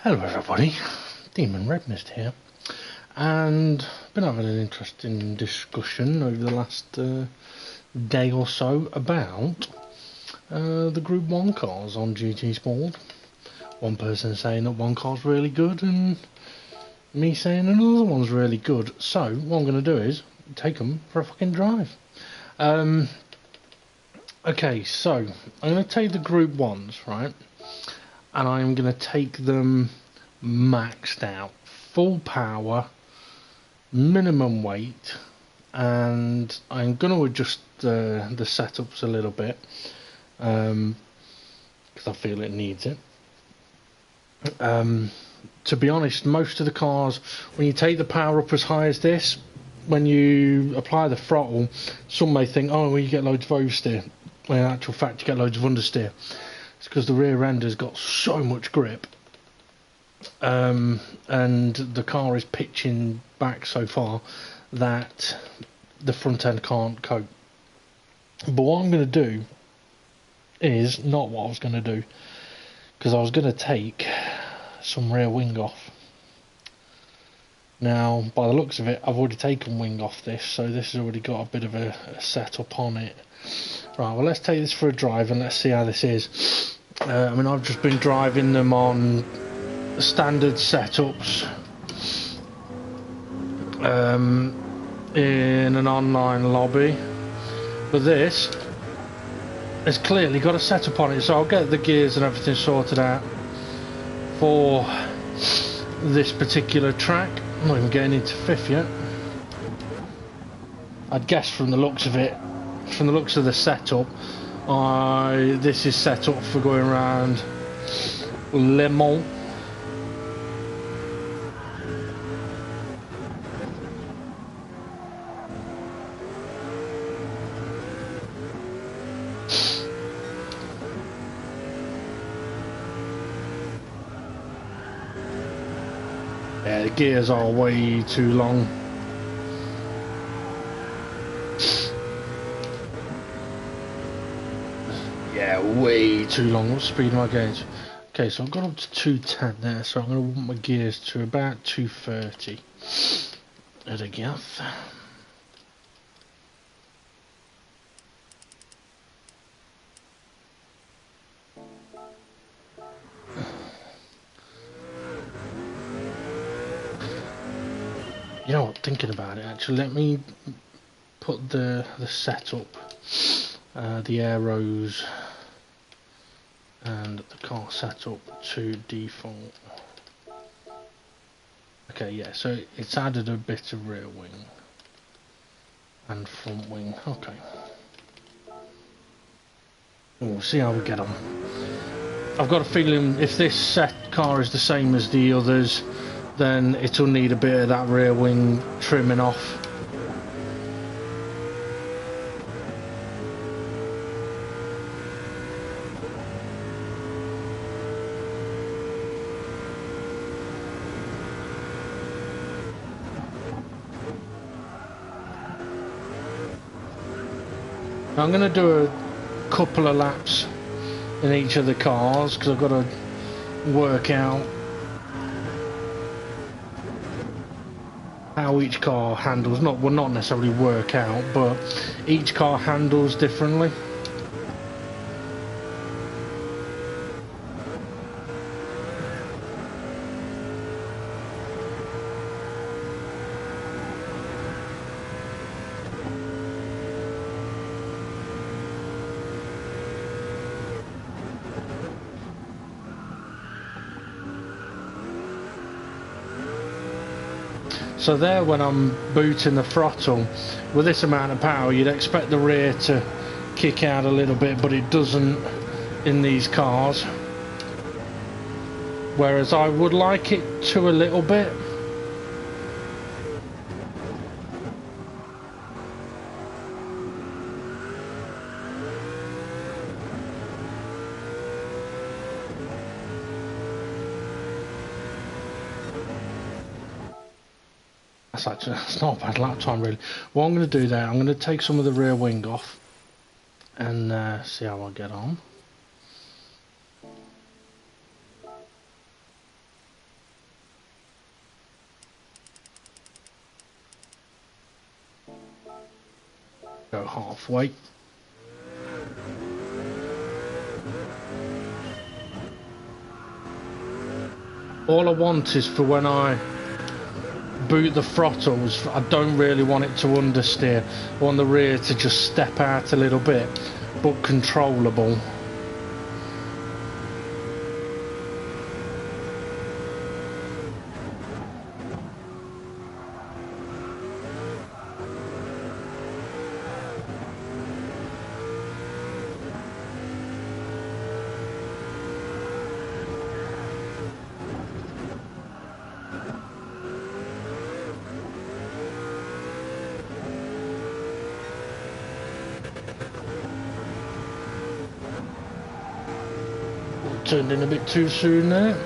Hello everybody, Demon Red Mist here, and been having an interesting discussion over the last day or so about the Group 1 cars on GT Sport. One person saying that one car's really good and me saying another one's really good, so what I'm going to do is take them for a fucking drive. Okay, so I'm going to take the Group 1s, right? And I'm going to take them maxed out, full power, minimum weight, and I'm going to adjust the setups a little bit because I feel it needs it. To be honest, most of the cars, when you take the power up as high as this, when you apply the throttle, some may think, oh, well, you get loads of oversteer. When in actual fact, you get loads of understeer. It's because the rear end has got so much grip, and the car is pitching back so far that the front end can't cope. But what I'm going to do is not what I was going to do, because I was going to take some rear wing off. Now, by the looks of it, I've already taken wing off this, so this has already got a bit of a setup on it. Right, well, let's take this for a drive and let's see how this is. I mean, I've just been driving them on standard setups in an online lobby, but this has clearly got a setup on it, so I'll get the gears and everything sorted out for this particular track. I'm not even getting into fifth yet. I'd guess from the looks of it, from the looks of the setup, this is set up for going around Le Mans. Yeah, the gears are way too long. Yeah, way too long. What speed am I going to? Okay, so I've got up to 210 there, so I'm going to want my gears to about 230. There we go. You know what, thinking about it, actually, let me put the setup, the aeros and the car setup to default. Okay, yeah, so it's added a bit of rear wing and front wing. Okay, and we'll see how we get on. I've got a feeling if this car is the same as the others, then it'll need a bit of that rear wing trimming off. I'm going to do a couple of laps in each of the cars because I've got to work out how each car handles. Not necessarily work out, but each car handles differently. So there, when I'm booting the throttle, with this amount of power, you'd expect the rear to kick out a little bit, but it doesn't in these cars. Whereas I would like it to a little bit. That's not a bad lap time, really. What I'm going to do there, I'm going to take some of the rear wing off and see how I get on. halfway. All I want is for when I boot the throttles, I don't really want it to understeer. I want the rear to just step out a little bit, but controllable. Turned in a bit too soon there.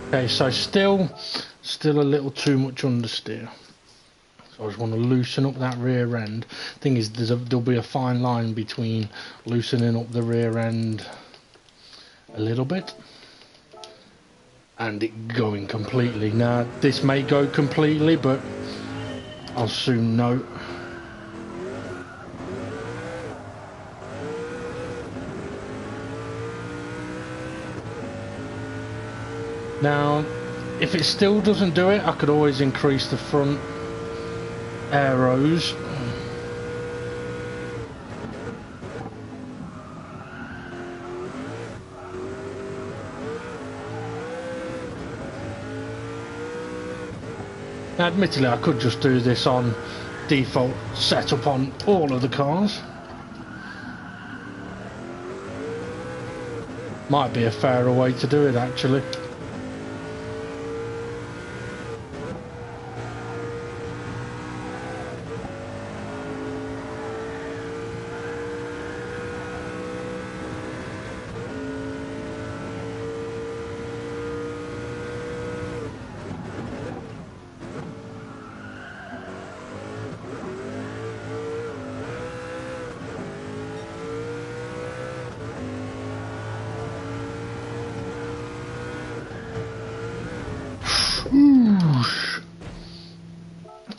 Okay, so still a little too much understeer. So I just want to loosen up that rear end. Thing is, there'll be a fine line between loosening up the rear end a little bit and it going completely. Now, this may go completely, but I'll soon know. Now, if it still doesn't do it, I could always increase the front arrows. Now, admittedly, I could just do this on default setup on all of the cars. Might be a fairer way to do it, actually.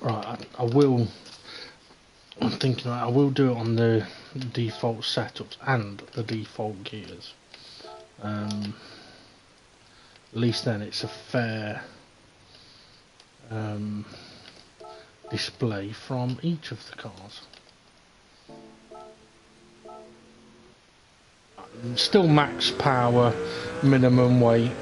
Right, I'm thinking I will do it on the default setups and the default gears. At least then it's a fair display from each of the cars. Still max power, minimum weight.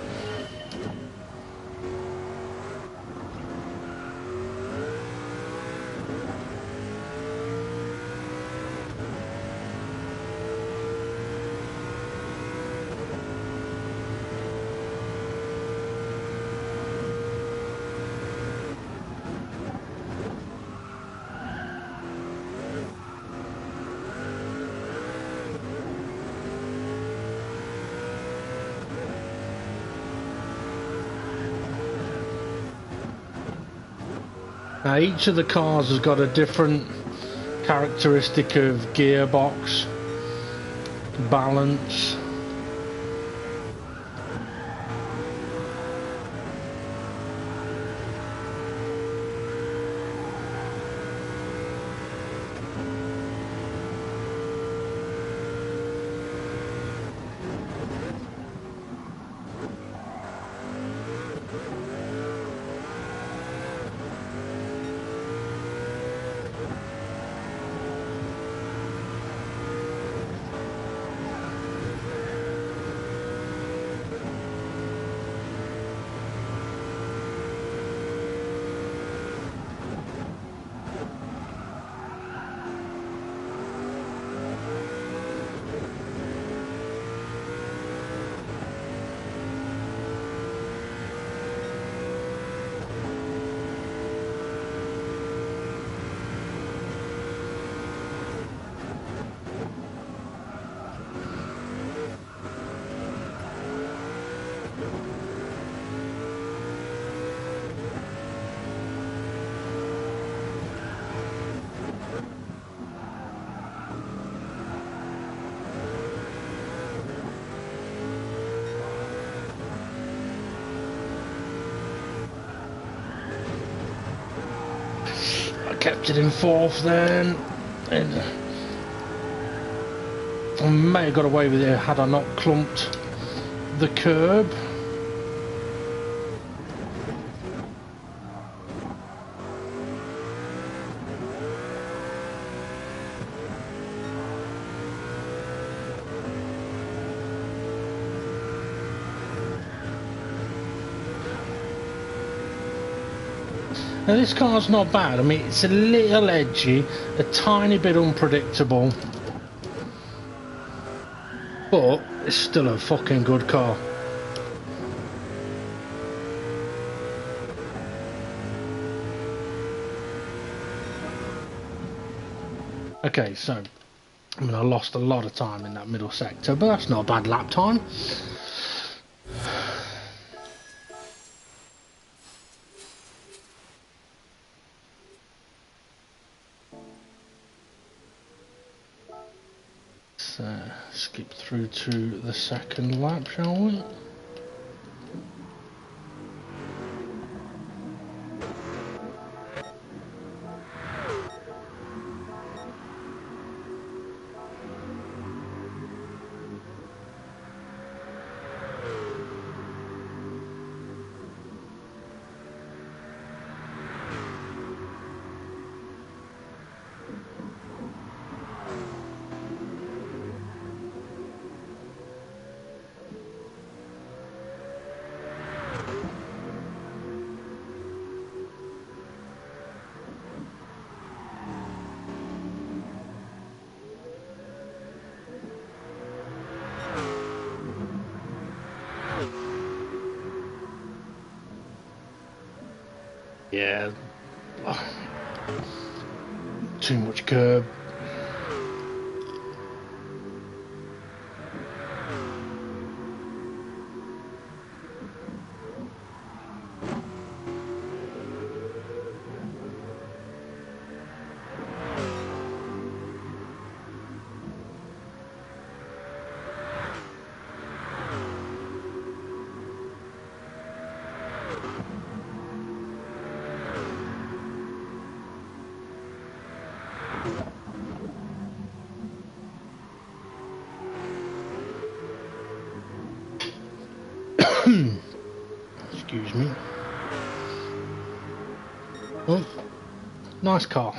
Now each of the cars has got a different characteristic of gearbox, balance. kept it in fourth then. And I may have got away with it had I not clumped the curb. Now this car's not bad. I mean, it's a little edgy, a tiny bit unpredictable, but it's still a fucking good car. Okay, so I mean, I lost a lot of time in that middle sector, but that's not a bad lap time. Skip through to the second lap, shall we? Yeah. Too much curb. Excuse me. Oh, nice car.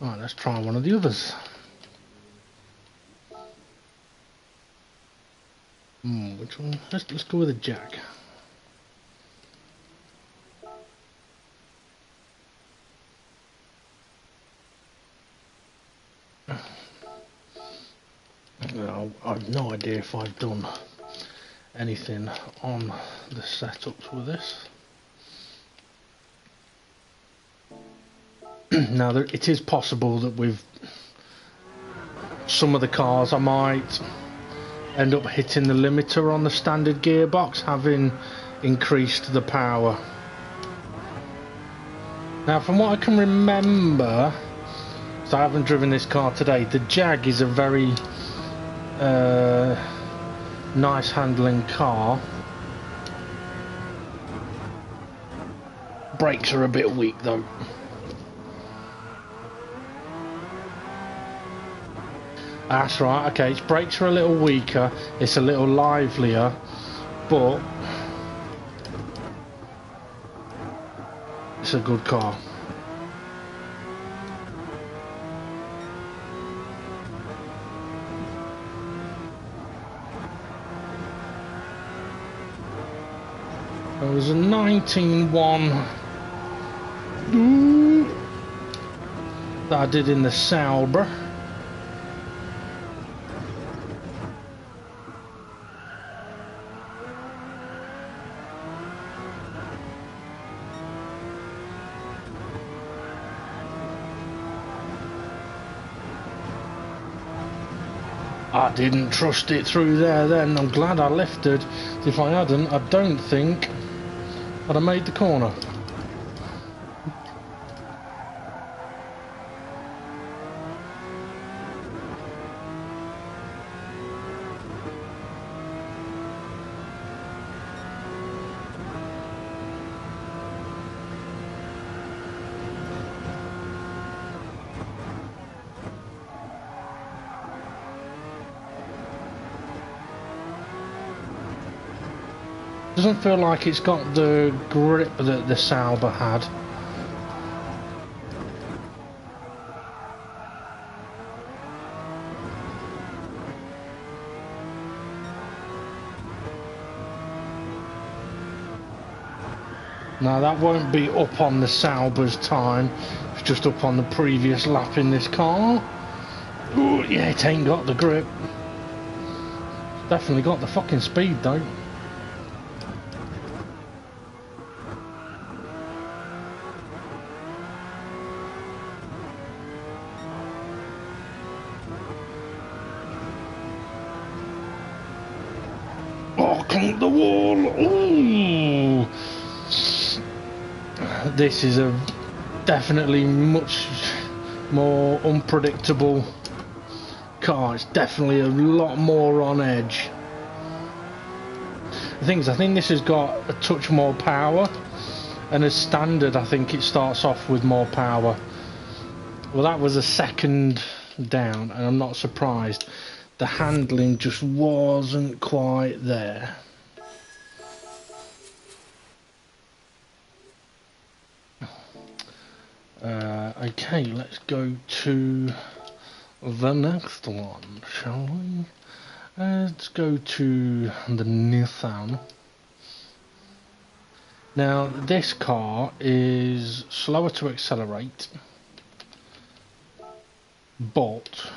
Alright, let's try one of the others. Which one? Let's go with a Jack. Well, I've no idea if I've done anything on the setups with this. Now, it is possible that with some of the cars I might end up hitting the limiter on the standard gearbox, having increased the power. Now, from what I can remember, so I haven't driven this car today, the Jag is a very nice handling car. Brakes are a bit weak though. That's right, okay, its brakes are a little weaker, it's a little livelier, but it's a good car. There was a 19.1 that I did in the Sauber. I didn't trust it through there then. I'm glad I lifted. If I hadn't, I don't think I'd have made the corner. Doesn't feel like it's got the grip that the Sauber had. Now that won't be up on the Sauber's time, it's just up on the previous lap in this car. Ooh, yeah, it ain't got the grip. Definitely got the fucking speed though. Oh, clunk the wall! Ooh! This is a definitely much more unpredictable car. It's definitely a lot more on edge. The thing is, I think this has got a touch more power, and as standard I think it starts off with more power. Well, that was a second down, and I'm not surprised. The handling just wasn't quite there. Okay, let's go to the next one, shall we? Let's go to the Nissan. Now, this car is slower to accelerate, but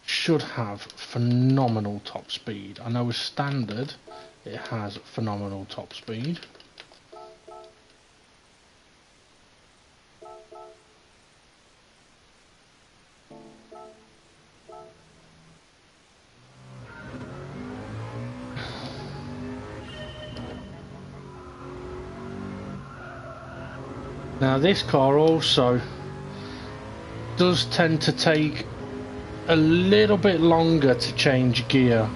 should have phenomenal top speed. I know as standard it has phenomenal top speed. Now this car also does tend to take a little bit longer to change gear.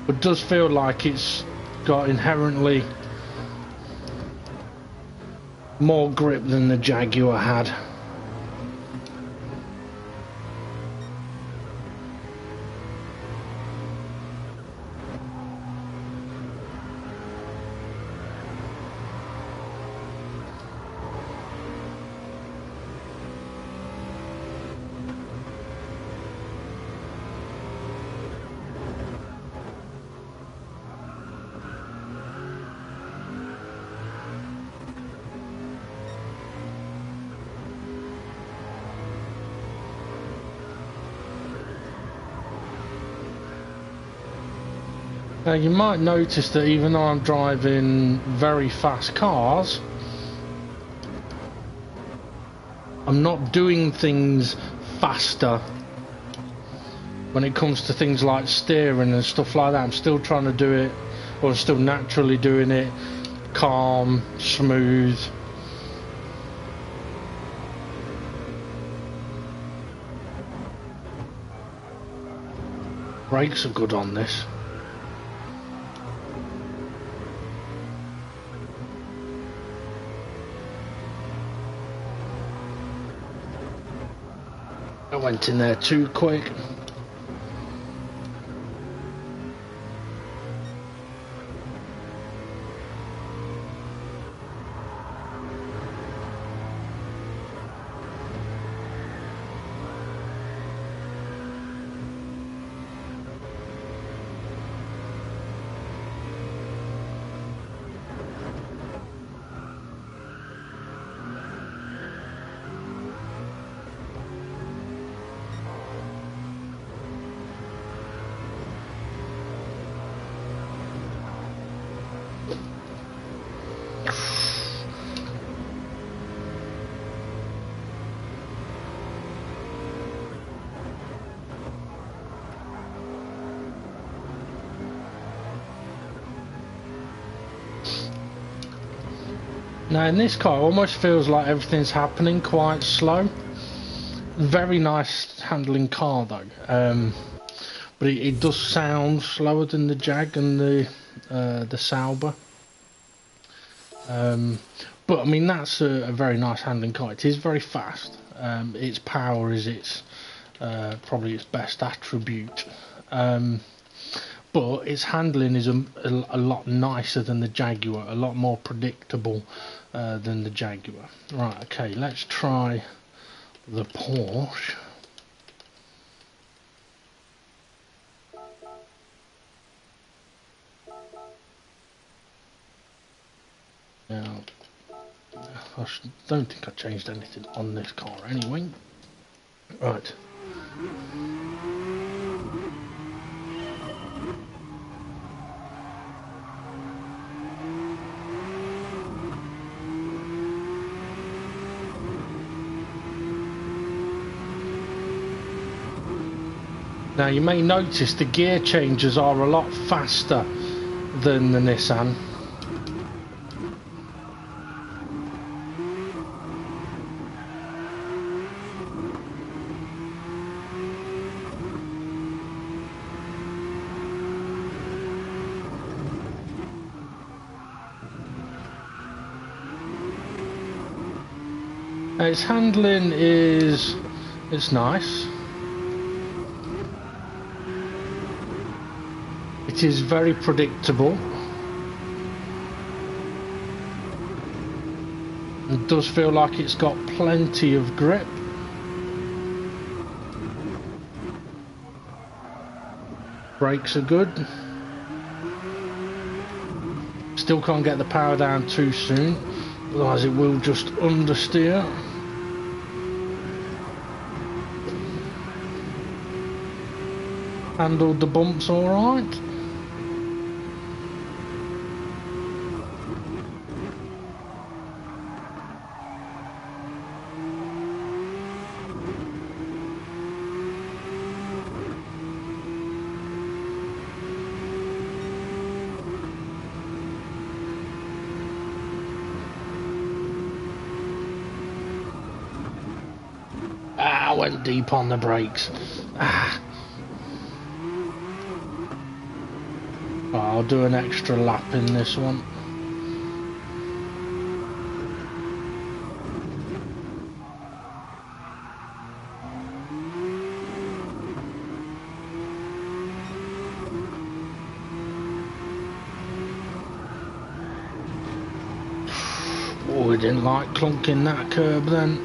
But does feel like it's got inherently more grip than the Jaguar had. Now you might notice that even though I'm driving very fast cars, I'm not doing things faster when it comes to things like steering and stuff like that. I'm still trying to do it, or still naturally doing it, calm, smooth. Brakes are good on this. I went in there too quick. Now in this car it almost feels like everything's happening quite slow. Very nice handling car though. but it does sound slower than the Jag and the Sauber. But I mean, that's a very nice handling car. It is very fast. Its power is its probably its best attribute. But its handling is a lot nicer than the Jaguar, a lot more predictable than the Jaguar. Right, okay, let's try the Porsche. Now, I don't think I changed anything on this car anyway. Right. Now you may notice the gear changes are a lot faster than the Nissan. Its handling it's nice. It is very predictable. It does feel like it's got plenty of grip. Brakes are good. Still can't get the power down too soon, otherwise it will just understeer. Handled the bumps alright. I went deep on the brakes. I'll do an extra lap in this one. Oh, I didn't like clunking that curb then.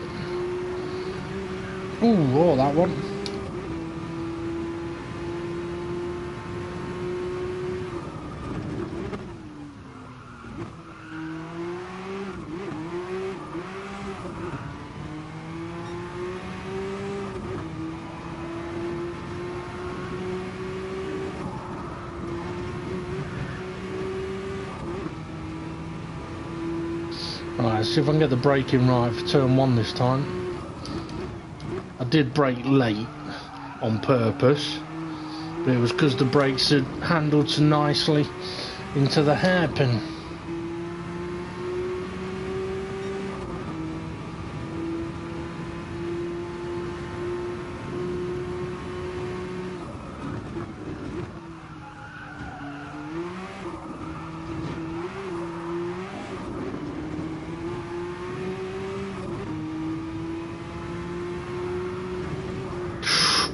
Ooh, oh, that one. Right, let's see if I can get the braking right for turn one this time. I did brake late on purpose, but it was because the brakes had handled so nicely into the hairpin.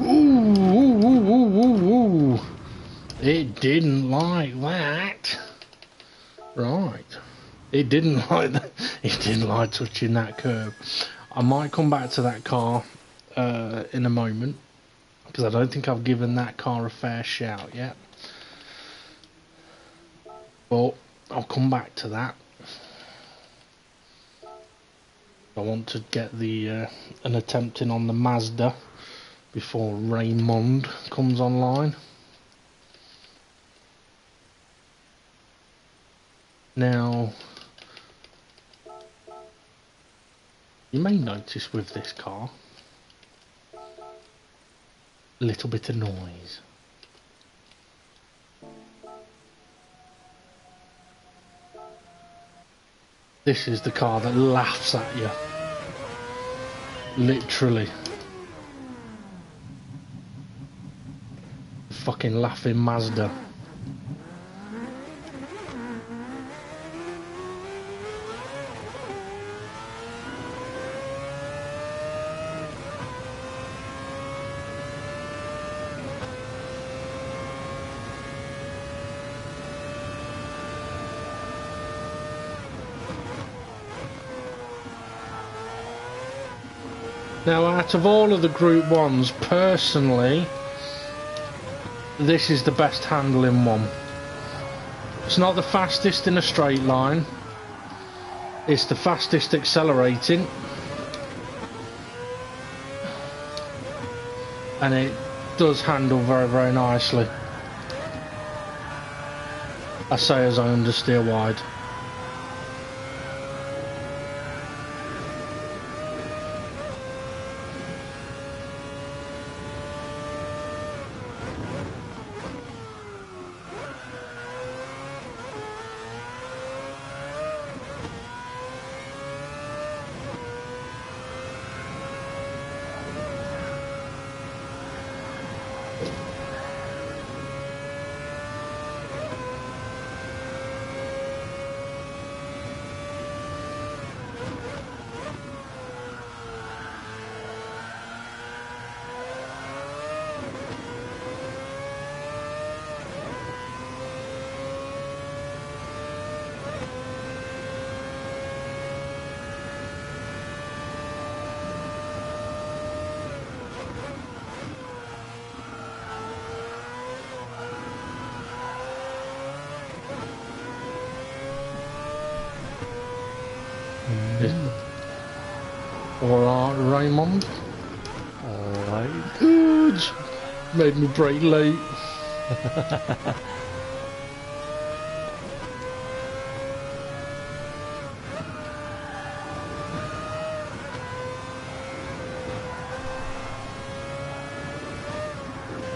Ooh. It didn't like that. Right. It didn't like that. It didn't like touching that curb. I might come back to that car in a moment, because I don't think I've given that car a fair shout yet. But I'll come back to that. I want to get the an attempt in on the Mazda before Raymond comes online. Now, you may notice with this car a little bit of noise. This is the car that laughs at you. Literally. Fucking laughing Mazda. Now, out of all of the Group 1s, personally, this is the best handling one. It's not the fastest in a straight line. It's the fastest accelerating. And it does handle very, very nicely. I say as I understeer wide. Alright, Raymond. Alright. Good. Made me break late.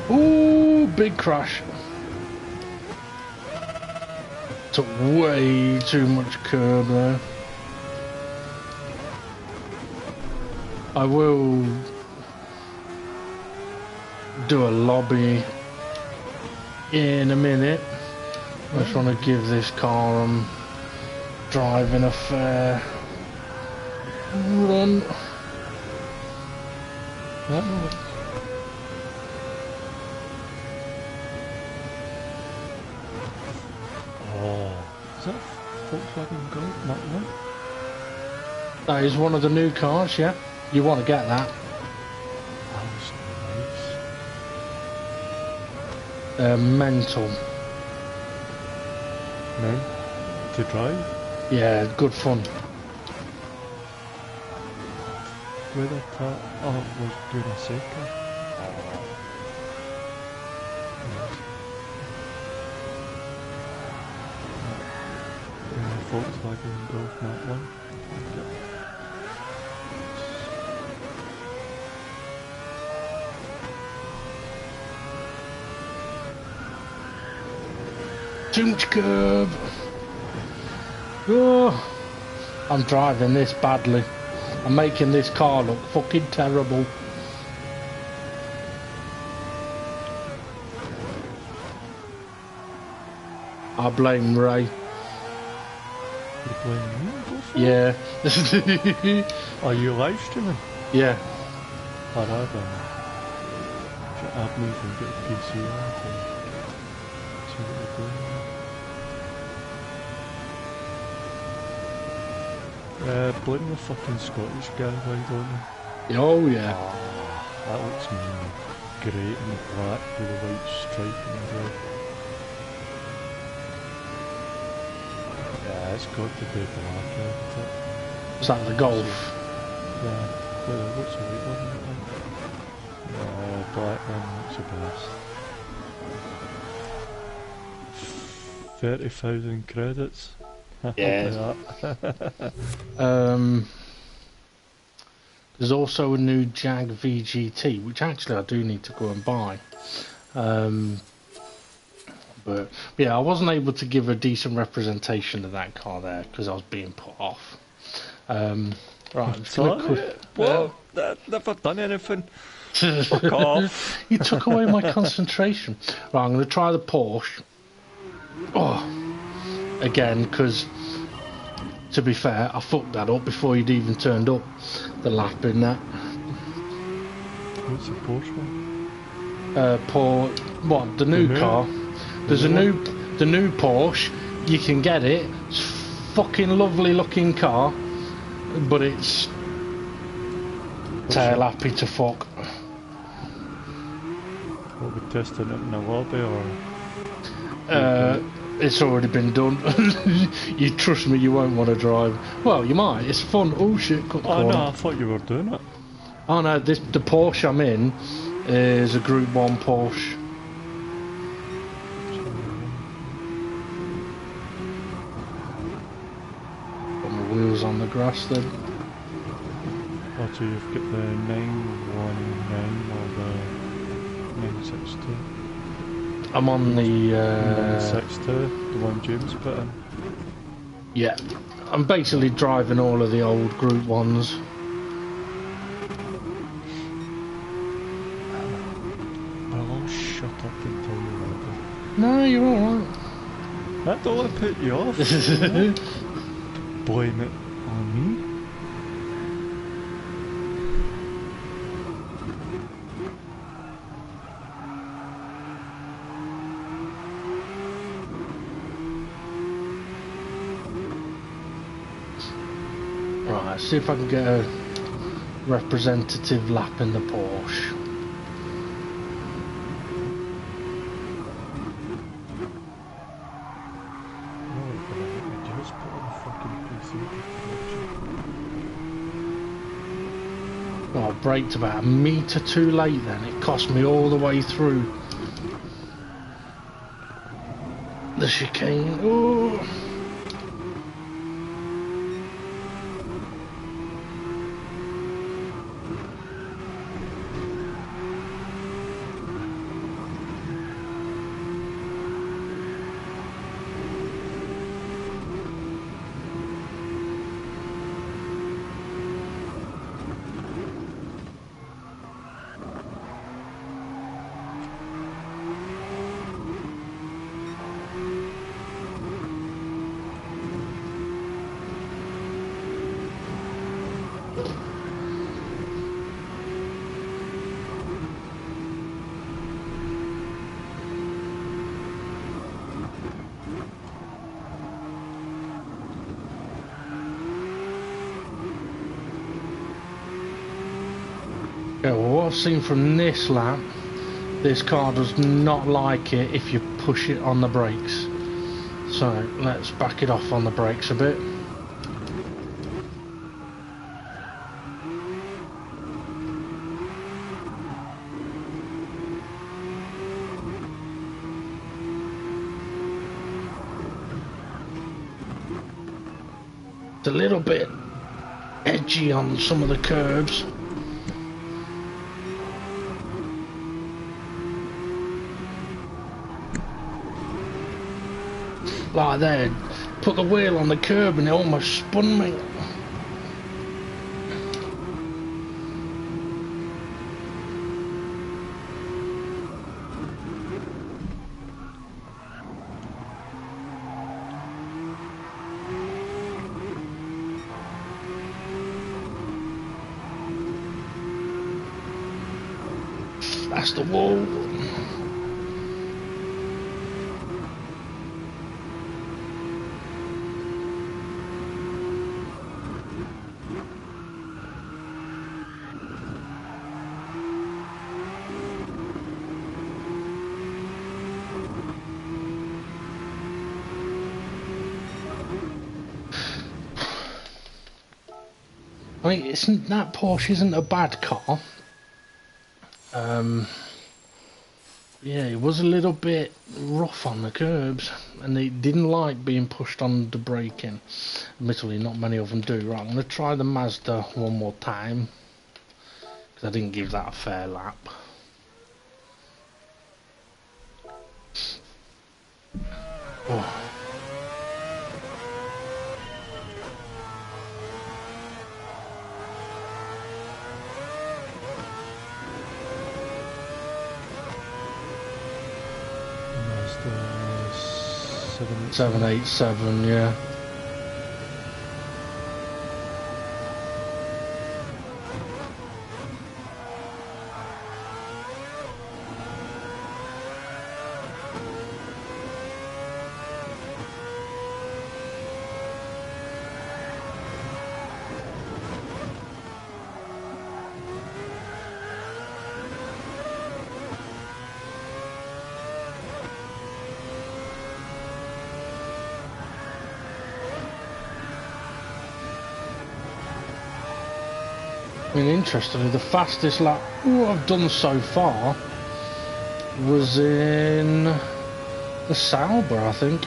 Ooh, big crash. Took way too much curb there. I will do a lobby in a minute. I just want to give this car I'm driving a fair run. Oh, is that Volkswagen Golf, not one? That is one of the new cars, yeah. You want to get that. That was nice. Mental. No? To drive? Yeah, good fun. Where the car? Oh, we're doing a Seiko. Volkswagen Golf Mark 1. Too much curb. Oh, I'm driving this badly. I'm making this car look fucking terrible. I blame Ray. You blame me? Yeah. Are you live streaming? Yeah. I'd I've moved and get a PC out and see what we're doing. Blame the fucking Scottish guy, why don't you? Oh yeah. Oh, that looks great in the black with a white stripe in the red. Yeah, it's got to be black, hasn't it? Is that the Golf? Yeah, what's the white one look like? Black one looks the best. 30,000 credits. Yeah. There's also a new Jag VGT, which actually I do need to go and buy. But yeah, I wasn't able to give a decent representation of that car there because I was being put off. Right, I'm just gonna What? Never done anything. Fuck off. You took away my concentration. Right, I'm going to try the Porsche. Oh, again, because to be fair, I fucked that up before you'd even turned up the lap in that. What's the Porsche one? What, the new car? There's the new Porsche. You can get it. It's a fucking lovely looking car, but it's tail happy to fuck. What, we testing it in the lobby or? It's already been done. You trust me, you won't want to drive. Well, you might. It's fun. Oh shit! Cut the Oh corner. no, I thought you were doing it. Oh no, the Porsche I'm in is a Group 1 Porsche. Got my wheels on the grass then. Oh, so you've got the 919 or the 962? I'm on the 962, the one James put in. yeah. I'm basically driving all of the old Group 1s. I'll shut up and tell you later. No, you're alright. That don't want to put you off. Blame it on me. Right, see if I can get a representative lap in the Porsche. Just put on the fucking PC. Oh, I braked about a metre too late then. It cost me all the way through the chicane. Oh. Yeah, well, what I've seen from this lap, this car does not like it if you push it on the brakes. So let's back it off on the brakes a bit. It's a little bit edgy on some of the curbs. Like that, put the wheel on the curb and it almost spun me. That's the wall. I mean, that Porsche isn't a bad car. Yeah, it was a little bit rough on the curbs, and it didn't like being pushed on the braking. Admittedly, not many of them do. Right, I'm going to try the Mazda one more time, because I didn't give that a fair lap. Oh. 787, yeah. I mean, interestingly, the fastest lap I've done so far was in the Sauber, I think.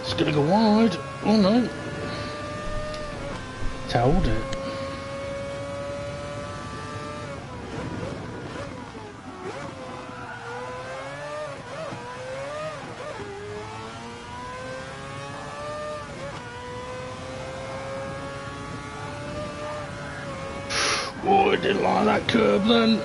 It's gonna go wide. Oh no. Told it. Oh, I didn't like that curb then.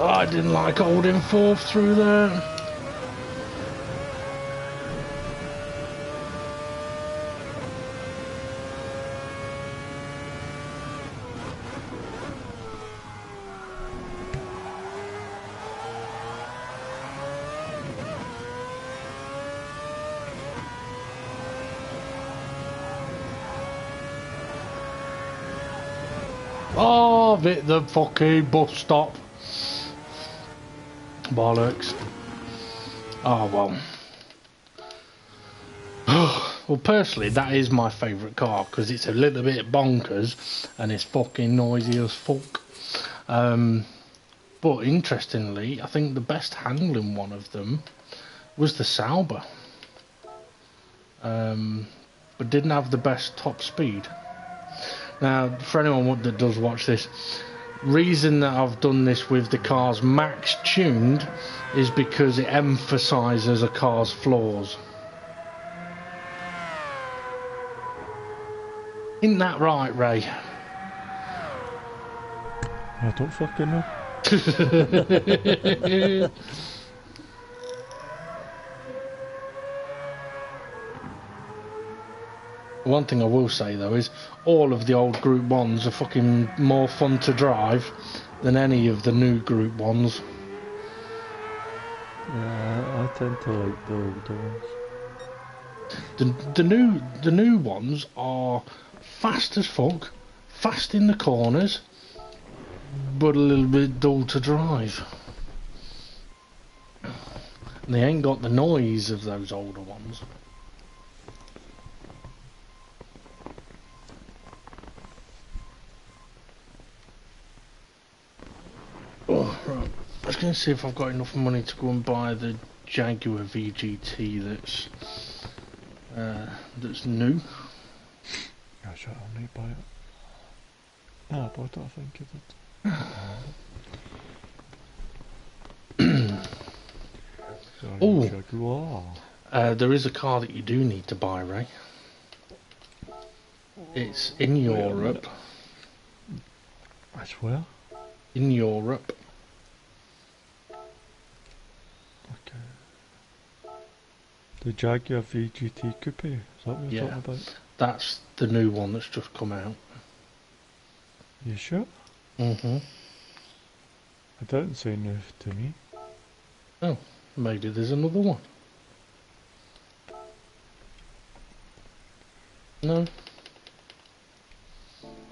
Oh, I didn't like holding fourth through there. Oh, hit the fucking bus stop. Bollocks. Oh well. Well, personally, that is my favourite car because it's a little bit bonkers and it's fucking noisy as fuck. But interestingly, I think the best handling one of them was the Sauber. But didn't have the best top speed. Now, for anyone that does watch this, reason that I've done this with the cars max tuned is because it emphasises a car's flaws. Isn't that right, Ray? I don't fucking know. One thing I will say though is all of the old Group 1s are fucking more fun to drive than any of the new Group 1s. Yeah, I tend to like the older ones. The new ones are fast as fuck, fast in the corners, but a little bit dull to drive. And they ain't got the noise of those older ones. Oh, right. I was going to see if I've got enough money to go and buy the Jaguar VGT that's new. Yeah, sure, I'll need to buy it. Ah, I bought it, I think I did. Oh. Jaguar. There is a car that you do need to buy, Ray. It's in Europe. That's where? In Europe. Okay. The Jaguar VGT Coupe, is that what you're Yeah. talking about? That's the new one that's just come out. You sure? Mm-hmm. It doesn't say new to me. Oh, maybe there's another one. No.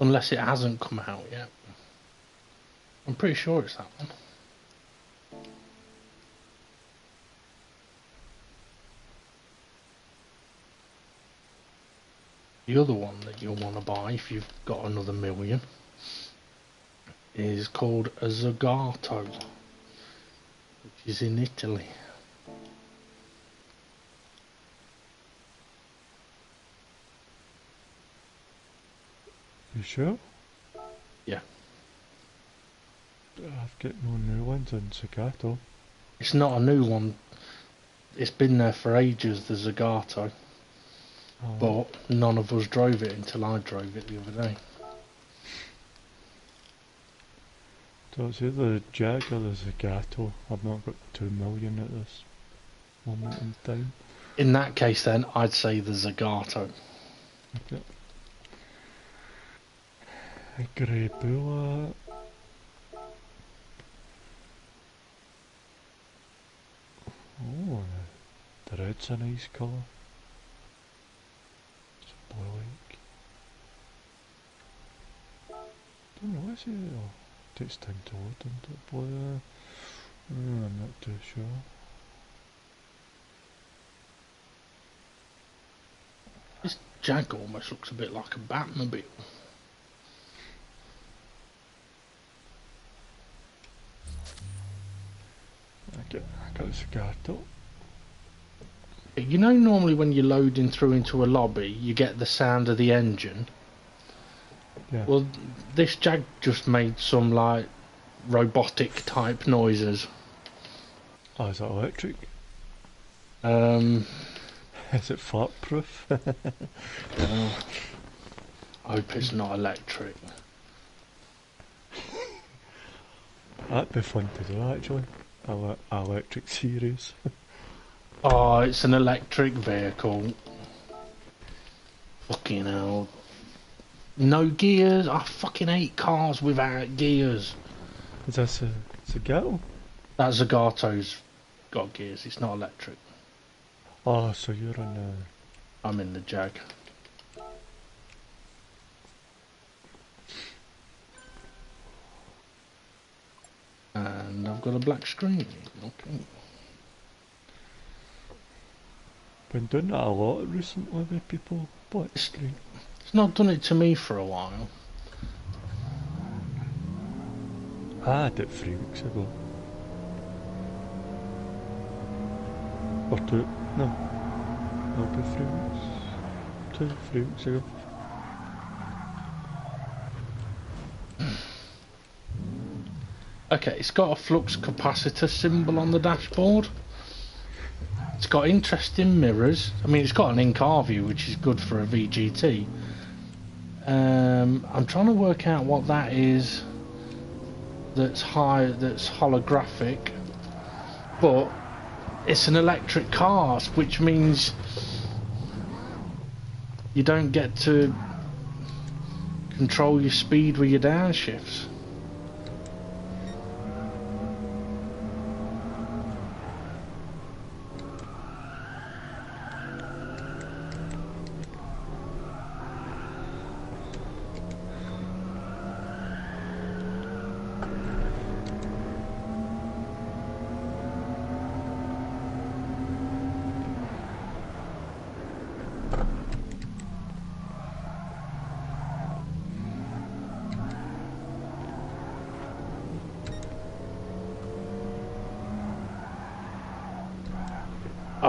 Unless it hasn't come out yet. I'm pretty sure it's that one. The other one that you'll want to buy if you've got another million is called a Zagato, which is in Italy. You sure? Yeah. I've got no new ones in Zagato. It's not a new one. It's been there for ages, the Zagato. Oh, But none of us drove it until I drove it the other day. so it's either Jag or the Zagato. I've not got 2 million at this moment in time. In that case then, I'd say the Zagato. Okay. A grey bullet. Oh, the red's a nice colour. It's a blue like. Don't know, is it? Oh, takes time to load into the blue. I'm not too sure. This Jag almost looks a bit like a Batmobile. I got the Zagato. You know, normally when you're loading through into a lobby, you get the sound of the engine. Yeah. Well, this Jag just made some like robotic type noises. Oh, is that electric? Is Is it fart proof? I hope it's not electric. That'd be fun to do actually. Electric series. Oh, it's an electric vehicle. Fucking hell. No gears? I fucking hate cars without gears. Is this a Zagato? That Zagato's got gears, it's not electric. Oh, so you're on I'm in the Jag. And I've got a black screen. Okay. been doing that a lot recently with people. Black screen. It's not done it to me for a while. I had it 3 weeks ago. Or 2, no. It'll be 3 weeks. 3 weeks ago. Okay, it's got a flux capacitor symbol on the dashboard. It's got interesting mirrors. I mean, it's got an in-car view, which is good for a VGT. I'm trying to work out what that is. That's holographic, but it's an electric car, which means you don't get to control your speed with your downshifts.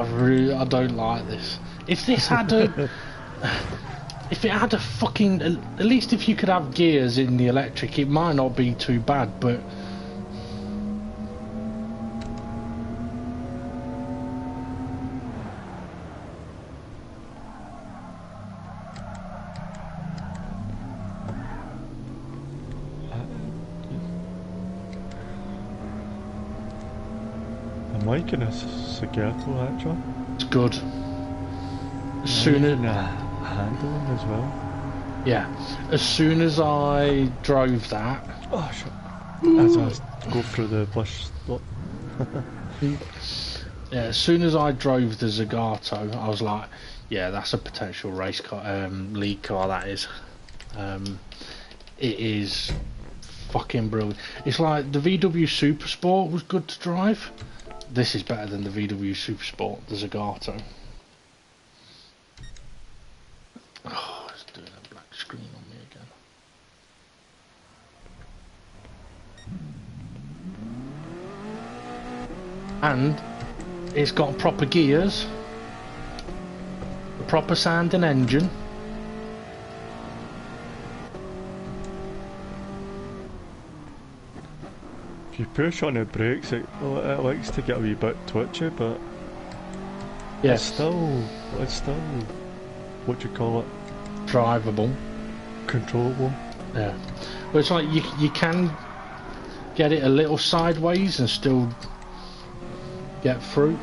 I don't like this. If this had a, if it had a fucking, at least if you could have gears in the electric, it might not be too bad. But I'm liking this Zagato actually. it's good. As soon as handling as well. yeah, as soon as I drove that, Oh shit. As I go through the bush stop. yeah, as soon as I drove the Zagato, I was like, yeah, that's a potential race car, league car. That is. It is fucking brilliant. It's like the VW Super Sport was good to drive. This is better than the VW Super Sport, the Zagato. Oh, it's doing a black screen on me again. And it's got proper gears, a proper sounding engine. If you push on the brakes, it likes to get a wee bit twitchy, but Yes, it's still, what do you call it? drivable. Controllable. Yeah, but it's like you can get it a little sideways and still get through.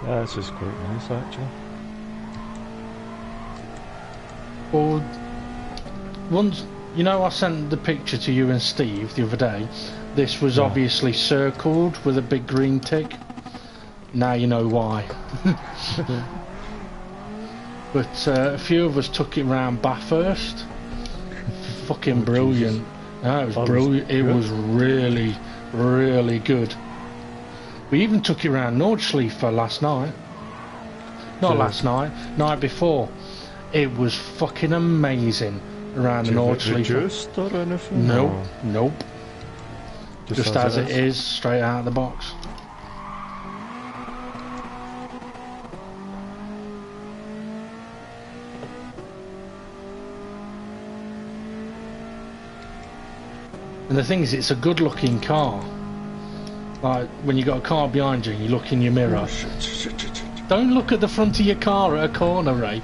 Yeah, this is quite nice actually. Well, once you know, I sent the picture to you and Steve the other day. This was Yeah. obviously circled with a big green tick. Now you know why. But a few of us took it round Bathurst. Fucking brilliant. No, it was brilliant. It was really, really good. We even took it round Nordschleife last night. Not Yeah. last night, night before. It was fucking amazing around the Do you have it Nordschleife. reduced or anything? Nope, or nope. Just as it is, straight out of the box. And the thing is, it's a good looking car. Like, when you got a car behind you and you look in your mirror. Oh, shit. Don't look at the front of your car at a corner, Ray.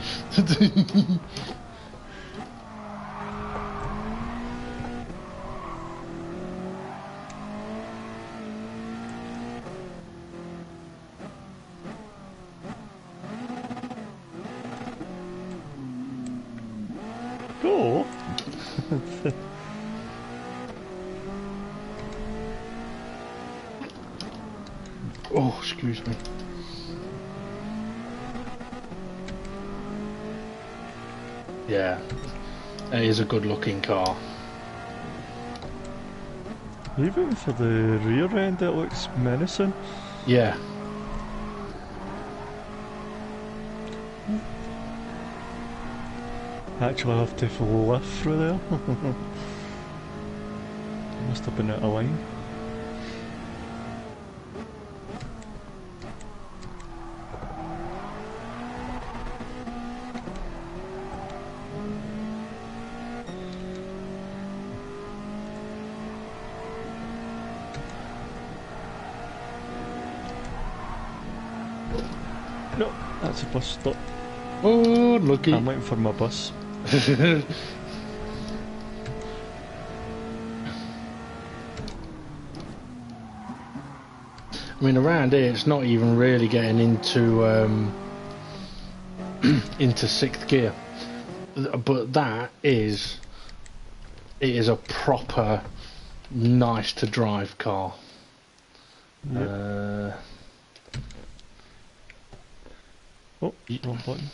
Go! Oh, excuse me. Yeah, it is a good looking car. Even for the rear end it looks menacing. Yeah. Actually I have to lift through there. Must have been out of line. No, that's a bus stop. Oh, lucky. I'm waiting for my bus. I mean, around here, it's not even really getting into into sixth gear, but it is a proper nice to drive car. Yep. Oh, wrong button.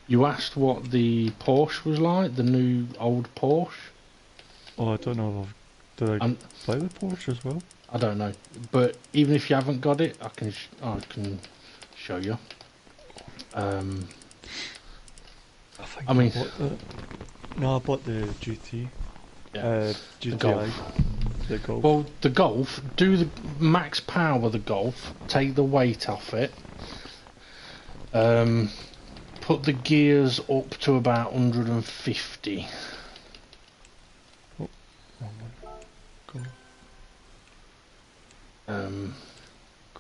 You asked what the Porsche was like, the new old Porsche. Oh, I don't know. Did I Um, play the Porsche as well? I don't know, but even if you haven't got it, I can show you. I think I mean, bought the... No, I bought the GT. yeah, the GTI. Golf. The Golf. Well, the Golf, do the max power of the Golf, take the weight off it, put the gears up to about 150. Oh, wrong one. Go.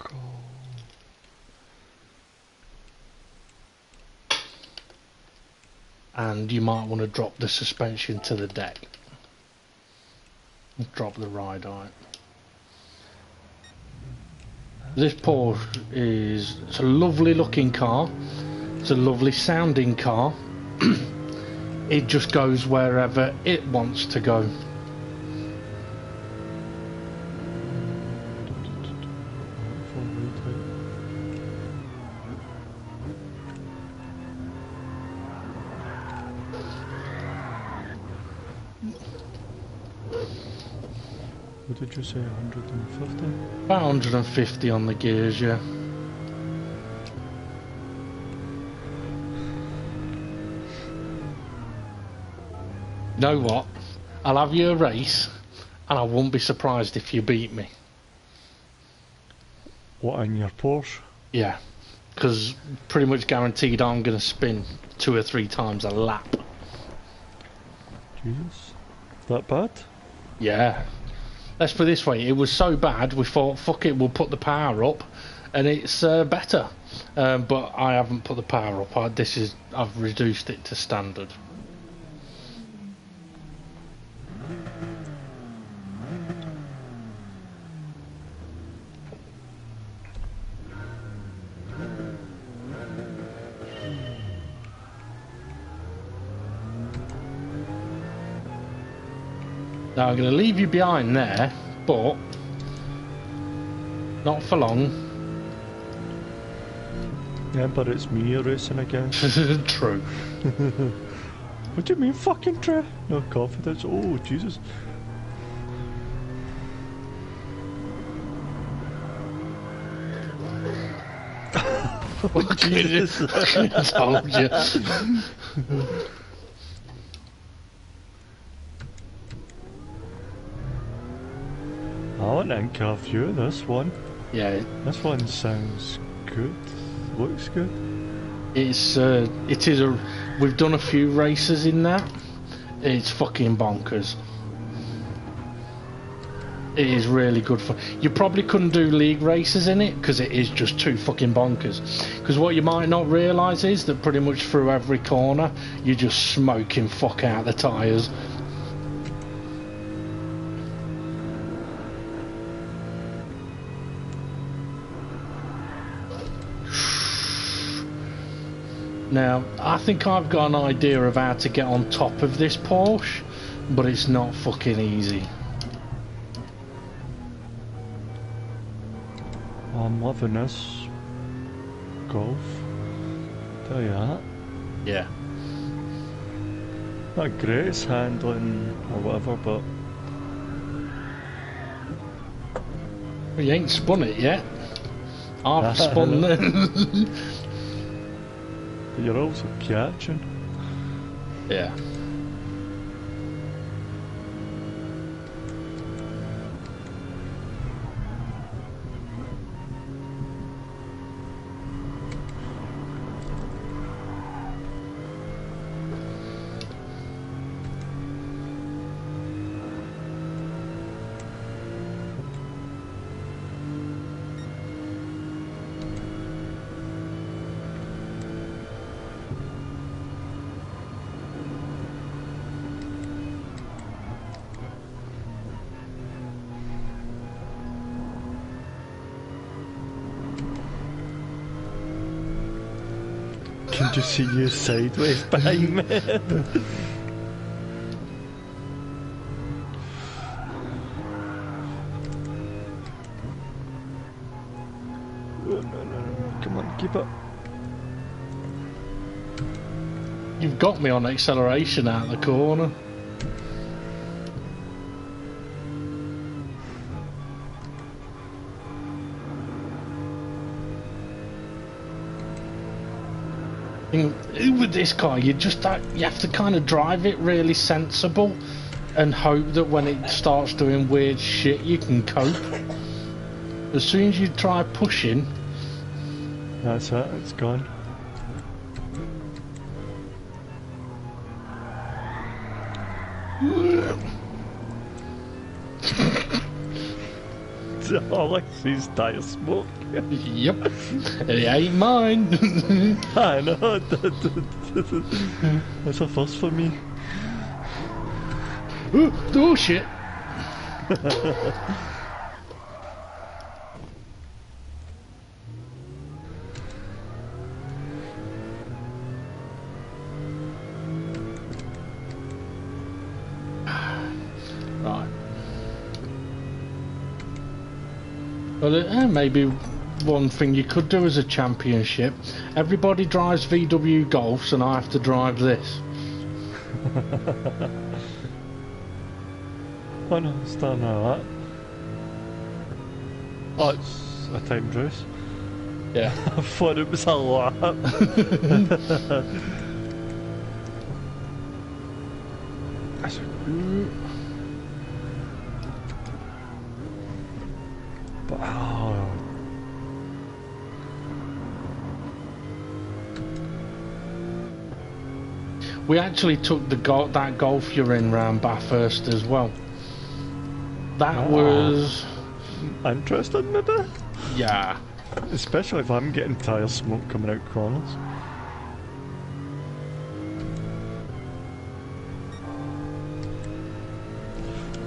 Go. And you might want to drop the suspension to the deck. Drop the ride height. This Porsche is, it's a lovely looking car, it's a lovely sounding car. It just goes wherever it wants to go. What did you say, 150? About 150 on the gears, yeah. You know what? I'll have you a race, and I won't be surprised if you beat me. What, in your Porsche? Yeah, because pretty much guaranteed I'm going to spin 2 or 3 times a lap. Jesus. That bad? Yeah. Let's put it this way, it was so bad we thought, fuck it, we'll put the power up, and it's better. But I haven't put the power up. I've reduced it to standard. Now I'm going to leave you behind there, but not for long. Yeah, but it's me you're racing against. True. What do you mean, fucking Trey? No confidence. Oh, Jesus. Oh, Jesus. I told you. I want to interview this one. Yeah, This one sounds good. Looks good. it is a. We've done a few races in that. It's fucking bonkers. It is really good fun. You probably couldn't do league races in it because it is just too fucking bonkers. Because what you might not realise is that pretty much through every corner you're just smoking fuck out the tyres. Now, I think I've got an idea of how to get on top of this Porsche, but it's not fucking easy. I'm loving this Golf. Tell you that. Yeah. Not greatest handling or whatever, but Well, you ain't spun it yet. I've spun it. you're also catching. Yeah. Can you see you sideways behind me? Oh, no. Come on, keep up. You've got me on acceleration out the corner. With this car, you have to kind of drive it really sensible and hope that when it starts doing weird shit, you can cope. As soon as you try pushing, that's it, it's gone. All I see is tire smoke. Yep, it ain't mine. I know. That's a first for me. Oh shit. Right. Well, maybe one thing you could do as a championship, everybody drives VW Golfs and I have to drive this. Oh no, it's done like that. Oh, it's a time race. Yeah. I thought it was a lap. But, oh. We actually took that Golf you're in round Bathurst as well. That was... interested maybe? Yeah. Especially if I'm getting tyre smoke coming out corners.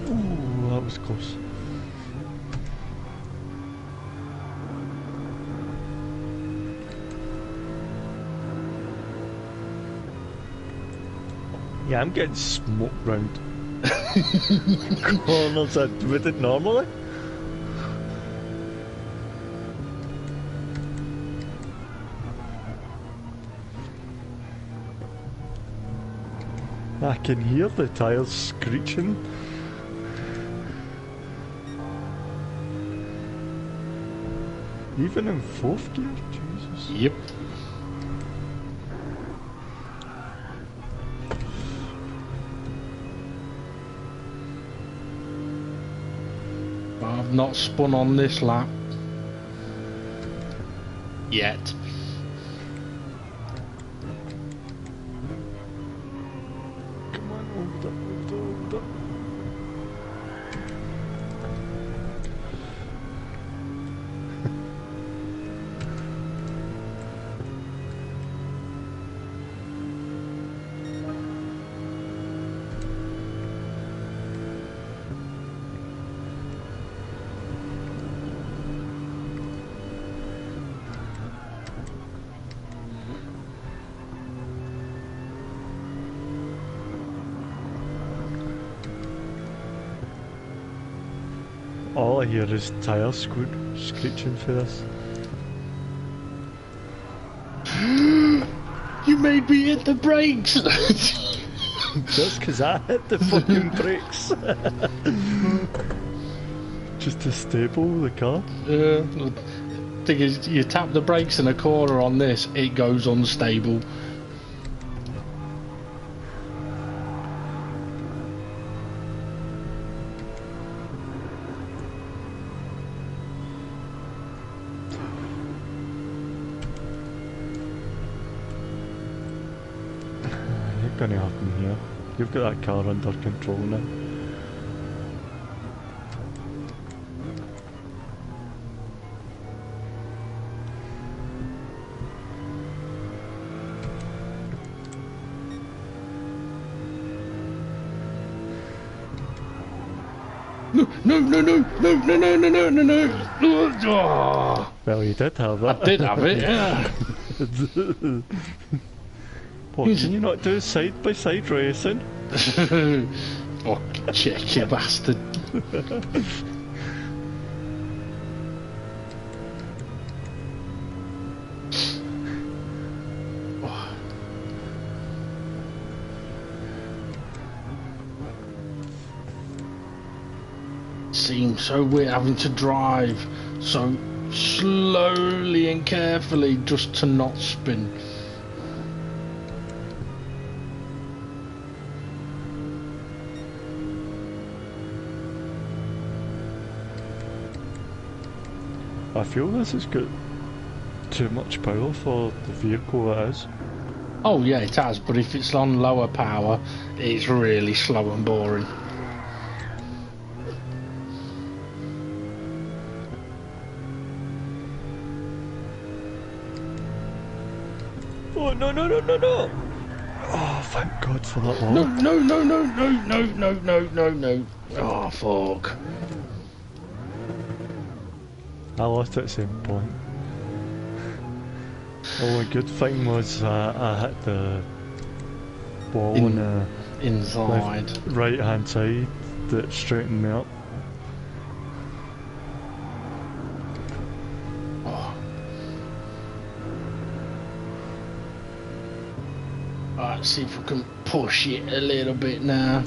Ooh, that was close. Yeah, I'm getting smoked round corners I wouldn't normally. I can hear the tyres screeching. Even in fourth gear, Jesus. Yep. I've not spun on this lap yet. Come on, hold up, hold up. All I hear is tyre screeching for this. You made me hit the brakes! Just because I hit the fucking brakes. Just to stable the car. The thing is, you tap the brakes in a corner on this, it goes unstable. Gonna happen here. You've got that car under control now. No. Oh. Well, you did have that. I did have it, yeah. What, can you not do side-by-side racing? Fucking check, you bastard. Seems so weird having to drive so slowly and carefully just to not spin. I feel this has got too much power for the vehicle it is. Oh yeah, it has, but if it's on lower power, it's really slow and boring. Oh no no no no no! Oh, thank God for that No, one. no, no, no, no, no, no, no, no, no. Oh, fuck. I lost at the same point. The only good thing was I hit the wall on the Inside. right hand side that straightened me up. Oh. Right, see if we can push it a little bit now.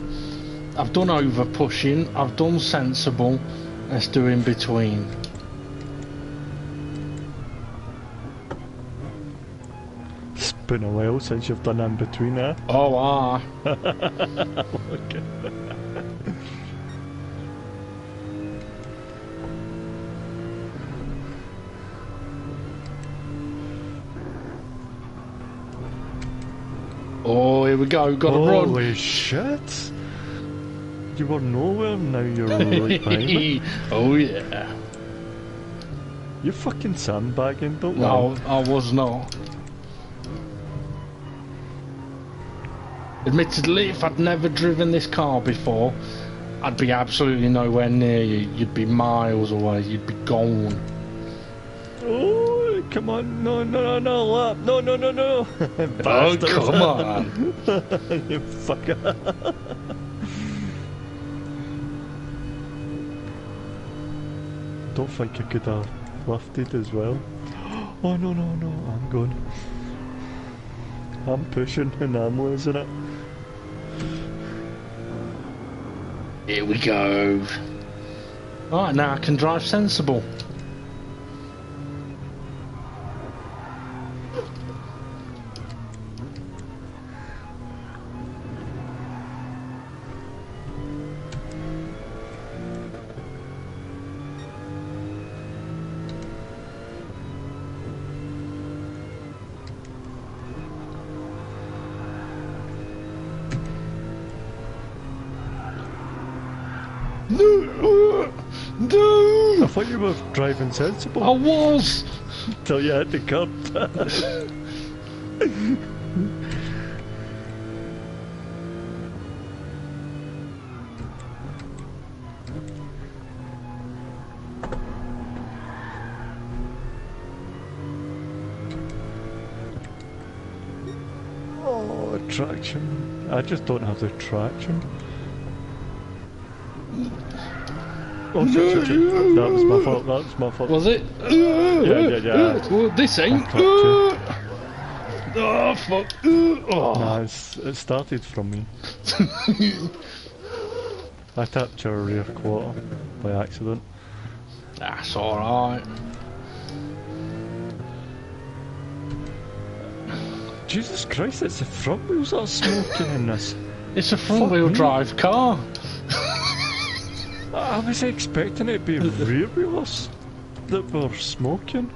I've done over pushing, I've done sensible, let's do in between. It's been a while since you've done in between there. Oh, ah. Okay. Oh, here we go, gotta run. Holy shit! You were nowhere, now you're right behind me. Oh, yeah. You're fucking sandbagging, don't you? No, I was not. Admittedly, if I'd never driven this car before, I'd be absolutely nowhere near you. You'd be miles away. You'd be gone. Oh, come on. No, no, no, no, lap. No, no, no, no. Oh, Bastard. come on. You fucker. Don't think I could have lifted as well. Oh, no, no, no. I'm going. I'm pushing and I'm losing it. Here we go. Right, now I can drive sensible. No! I thought you were driving sensible. I was! Until you hit the curb. Oh, traction. I just don't have the traction. Oh, shit, shit, shit. That was my fault, that was my fault. Was it? Yeah. Well, this ain't. I clocked Oh, fuck. Oh. Nah, it started from me. I tapped your rear quarter by accident. That's alright. Jesus Christ, it's the front wheels that are smoking in this. It's a front wheel drive car. I was expecting it to be rear wheels that were smoking.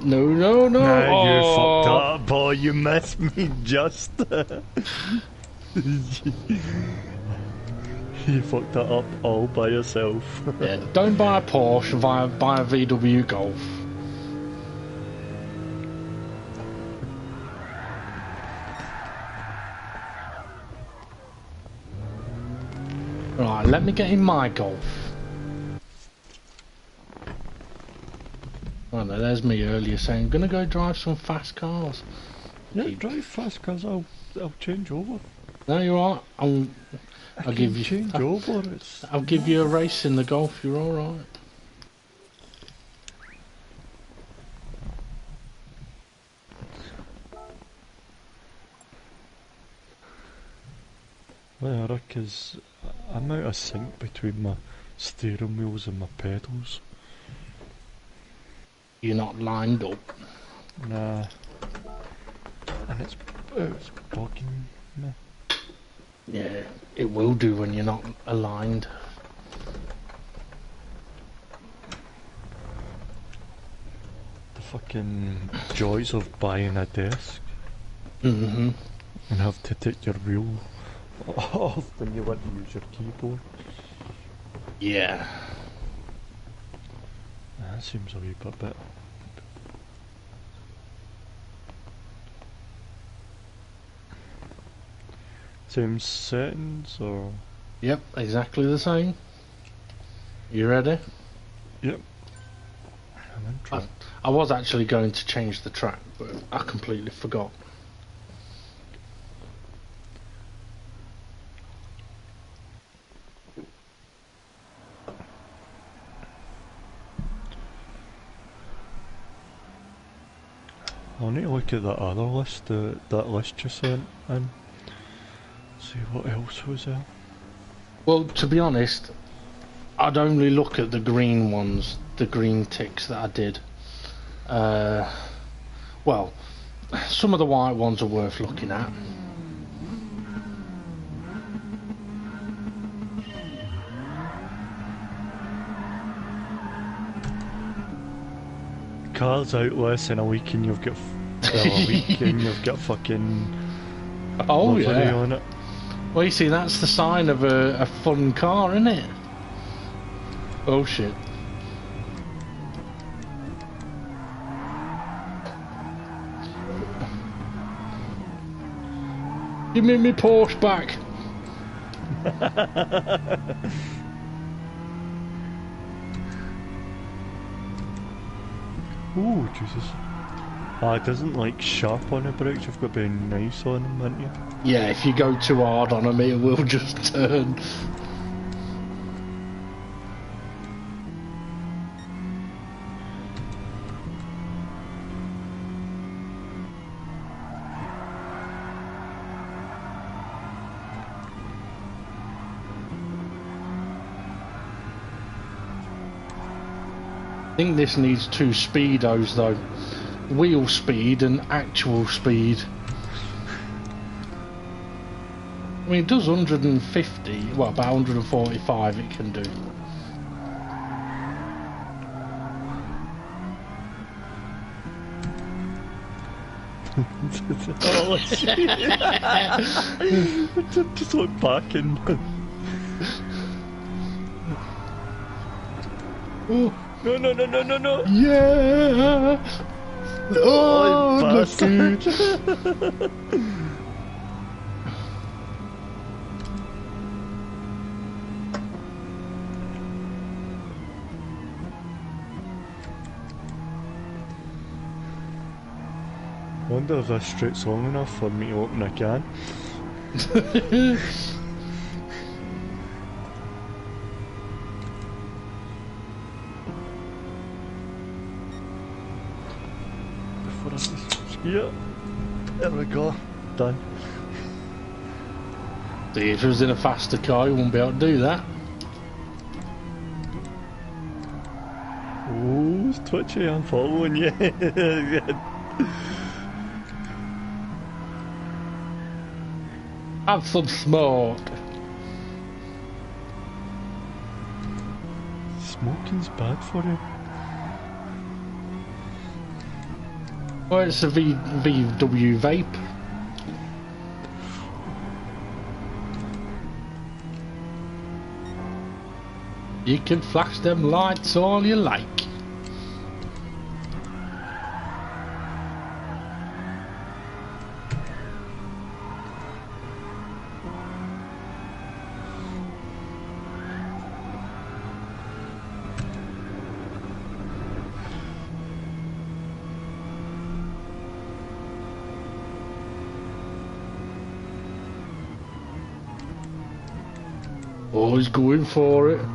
No, no, no. Nah, you fucked Oh. up, boy. You missed me just. You fucked that up all by yourself. Yeah, don't buy a Porsche, buy a VW Golf. Right, let me get in my Golf. Oh no, there's me earlier saying, I'm gonna go drive some fast cars. Yeah, drive fast, cause I'll change over. No, you're alright. I'll give you. change over. It's I'll give you a race in the Golf. You're alright. well, Eric, is I'm out of sync between my steering wheels and my pedals. You're not lined up. Nah, and it's bugging me. Yeah, it will do when you're not aligned. fucking joys of buying a desk Mm-hmm. and have to take your wheel off when you want to use your keyboard. Yeah. That seems a wee bit. Same settings or? Yep, exactly the same. You ready? Yep. I'm in track. I was actually going to change the track, but I completely forgot. I'll need to look at that other list, that list you sent in. See what else was there. Well, to be honest, I'd only look at the green ones, the green ticks that I did. Well, some of the white ones are worth looking at. Cars out less in a week and you've got a week and you've got fucking Oh livery yeah. on it. Well, you see, that's the sign of a fun car, isn't it? Oh shit. Give me Porsche back. Ooh, Jesus. Ah, it doesn't like sharp on the brakes, you've got to be nice on them, haven't you? Yeah, if you go too hard on them, it will just turn. I think this needs 2 speedos though. Wheel speed and actual speed. I mean, it does 150, well, about 145 it can do. Oh, just look back and... Oh, No. yeah! Oh, bastard. lucky. I wonder if this straight's long enough for me to open a can. Before I yeah, there we go, done. See, if it was in a faster car, you wouldn't be able to do that. Oh, it's twitchy, I'm following you. Have some smoke. Smoking's bad for you. Well, it's a VW vape. You can flash them lights all you like. Always going for it.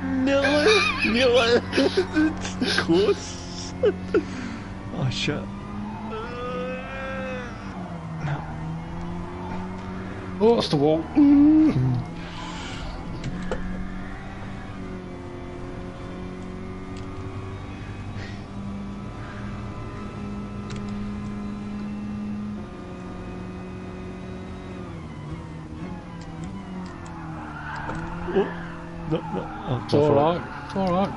Nearly. It's close. Oh shit. Oh, that's the wall. No. Oh, It's alright. Alright.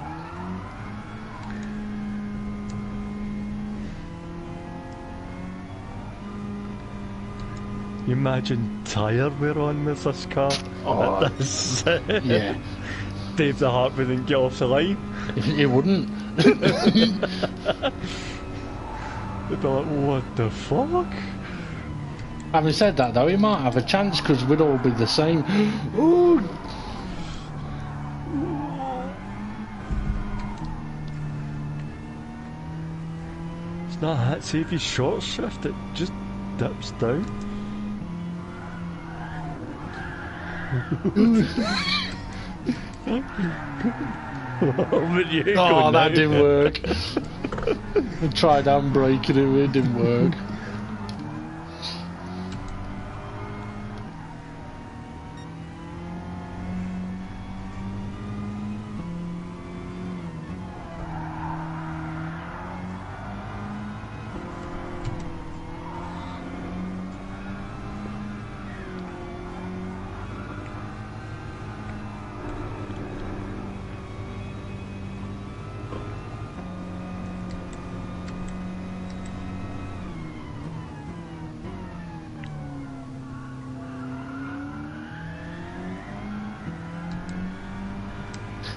You imagine tyre we're on with this car? Oh, This, yeah. Dave the Heart wouldn't get off the line. It wouldn't. They'd be like, what the fuck? Having said that, though, he might have a chance because we'd all be the same. Ooh. It's not that. See if you short shift, it just dips down. Oh, that didn't work. We tried handbraking it didn't work.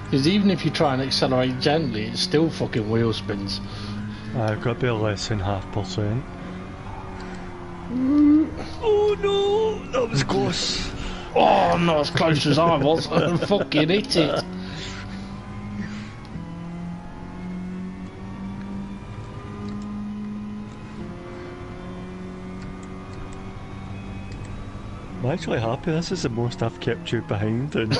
Because even if you try and accelerate gently, it still fucking wheel spins. I've got to be less than 0.5%. Oh no! That was close. Oh, not as close as I was. I fucking hit it. I'm actually happy. This is the most I've kept you behind. And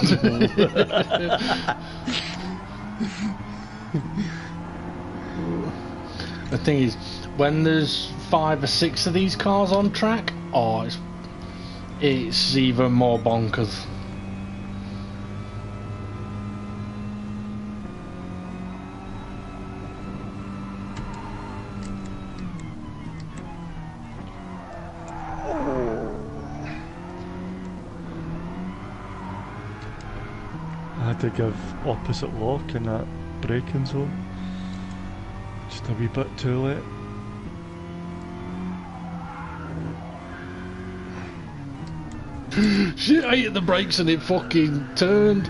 The thing is, when there's 5 or 6 of these cars on track, oh, it's even more bonkers. I had to give opposite lock in that braking zone. Just a wee bit too late. Shit, I hit the brakes and it fucking turned.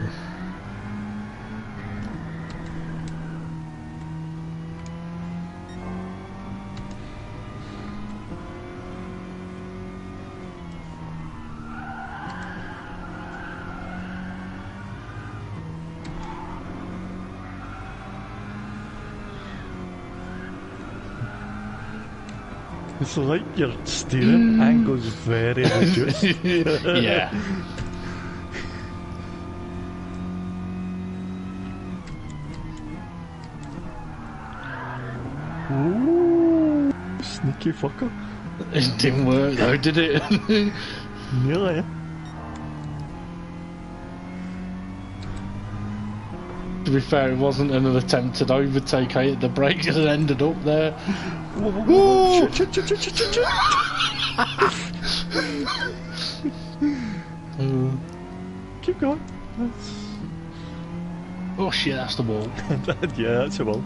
It's like your steering angle's very reduced. Yeah. Ooh, sneaky fucker. It didn't work though, did it? Nearly. To be fair, it wasn't an attempted overtake. I hit the brakes and ended up there. Whoa. Shit. Keep going. Oh shit, that's the wall. Yeah, that's a wall.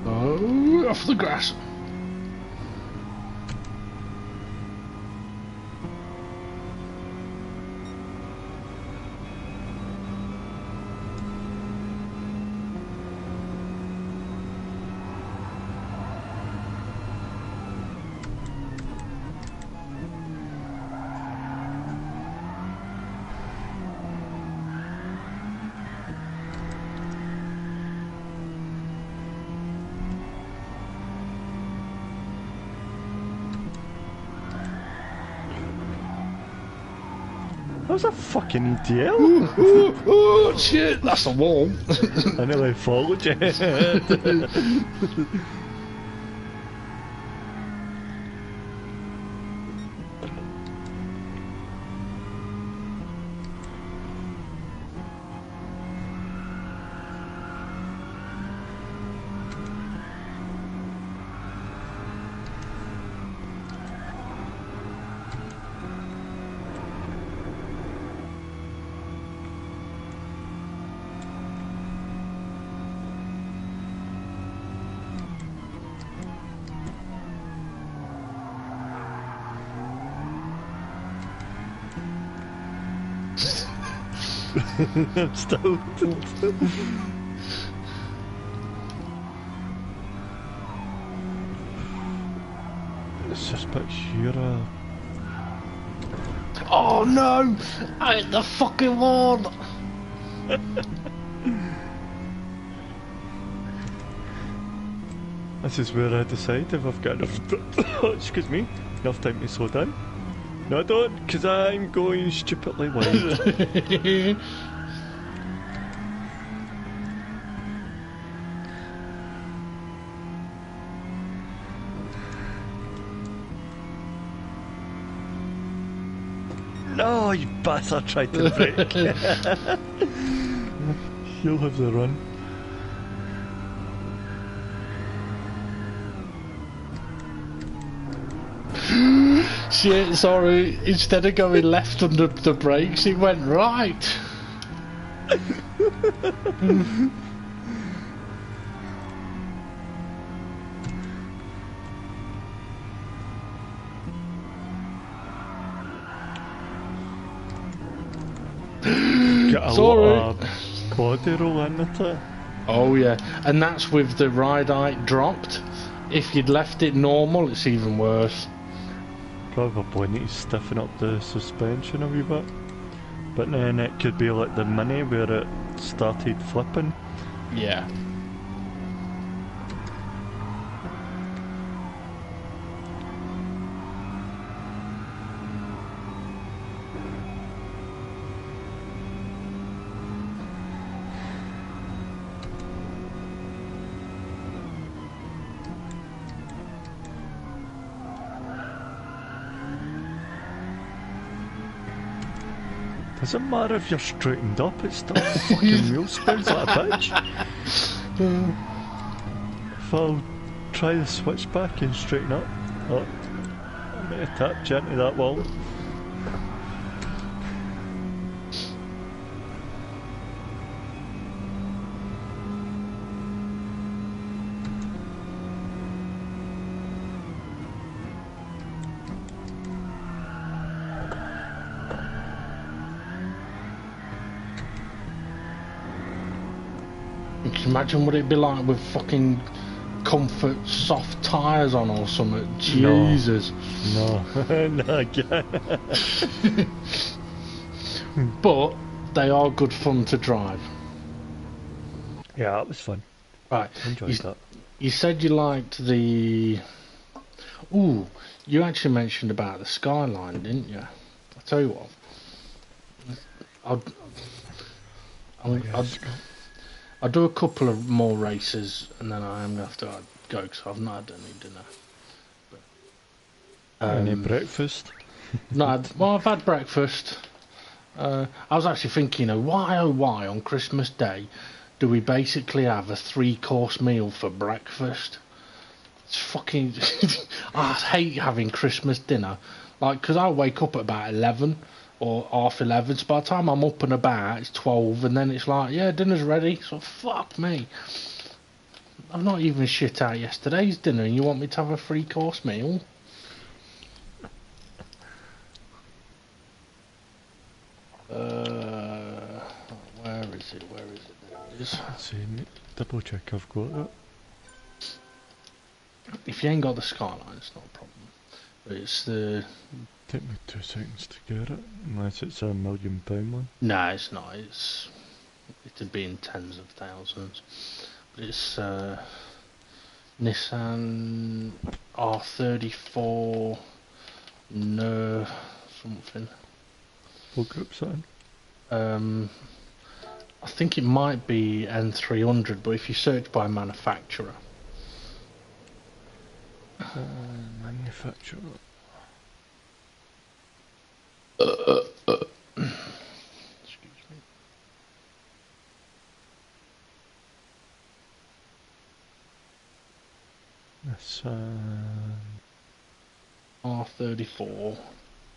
Oh, off the grass. That was a fucking ETL. Ooh, shit, that's a wall. I nearly followed you. I'm still. It's just a bit sheer. Oh no! I hit the fucking wall! This is where I decide if I've got enough. Excuse me, enough time to slow down. No, I don't, because I'm going stupidly wide. No, you bastard tried to brake. You'll have the run. Shit, sorry. Instead of going left under the brakes, it went right. Get a lot of body roll in it. Oh yeah, and that's with the ride height dropped. If you'd left it normal, it's even worse. Probably need to stiffen up the suspension a wee bit. But then it could be like the Mini where it started flipping. Yeah. Doesn't matter if you're straightened up, it still fucking wheel spins like a bitch. If I'll try the switch back and straighten up. Oh, I may have tapped you into that wall. You can imagine what it'd be like with fucking comfort soft tyres on or something. Jesus. No, no, I can't. But they are good fun to drive. Yeah, that was fun. Right. Enjoyed that. You said you liked the... Ooh, you actually mentioned about the Skyline, didn't you? I'll tell you what. I'll do a couple of more races and then I am going to have to go because I've not had any dinner. But, any breakfast? No, well, I've had breakfast. I was actually thinking, why on Christmas Day do we basically have a 3-course meal for breakfast? It's fucking... I hate having Christmas dinner. Like, because I wake up at about 11 or half 11, so by the time I'm up and about, it's 12, and then it's like, yeah, dinner's ready, so fuck me. I've not even shit out yesterday's dinner, and you want me to have a 3-course meal? Where is it? There it is. Let's see, double check I've got it. If you ain't got the Skyline, it's not a problem. But it's the... Take me 2 seconds to get it, unless it's £1 million one. No, it's not. It'd be in tens of thousands. But it's Nissan R34 no something. What group's that I in? think it might be N300, but if you search by manufacturer. Manufacturer. Excuse me. That's R34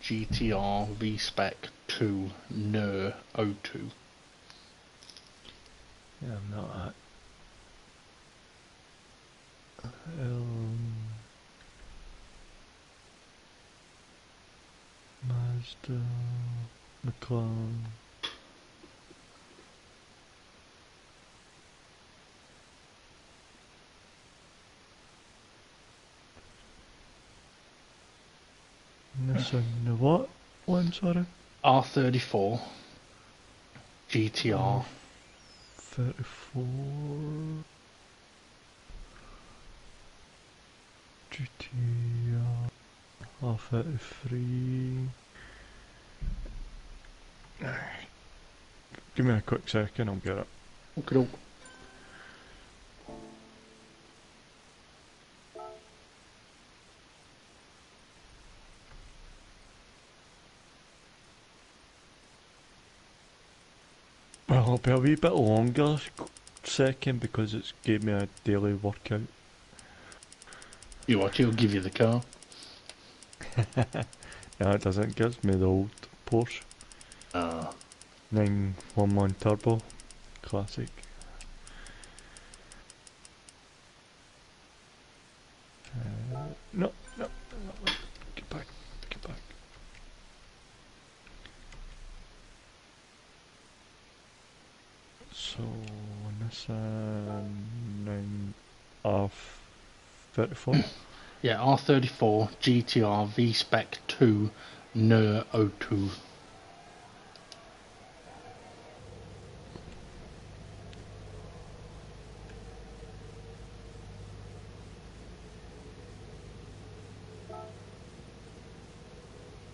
GTR V-Spec 2 NER 02. yeah, I'm not at. Mazda, McLaren. It's in the what one, sorry? R34 GTR. 34 GTR R33. Give me a quick second, I'll get it. Okay. Well, it'll be a wee bit longer second because it's gave me a daily workout. You watch, it'll give you the car. No, it doesn't. It gives me the old Porsche 911 Turbo Classic. No, no, no, get back, get back. So, Nissan 9R34. Yeah, R34 GTR V-Spec 2 NER 02.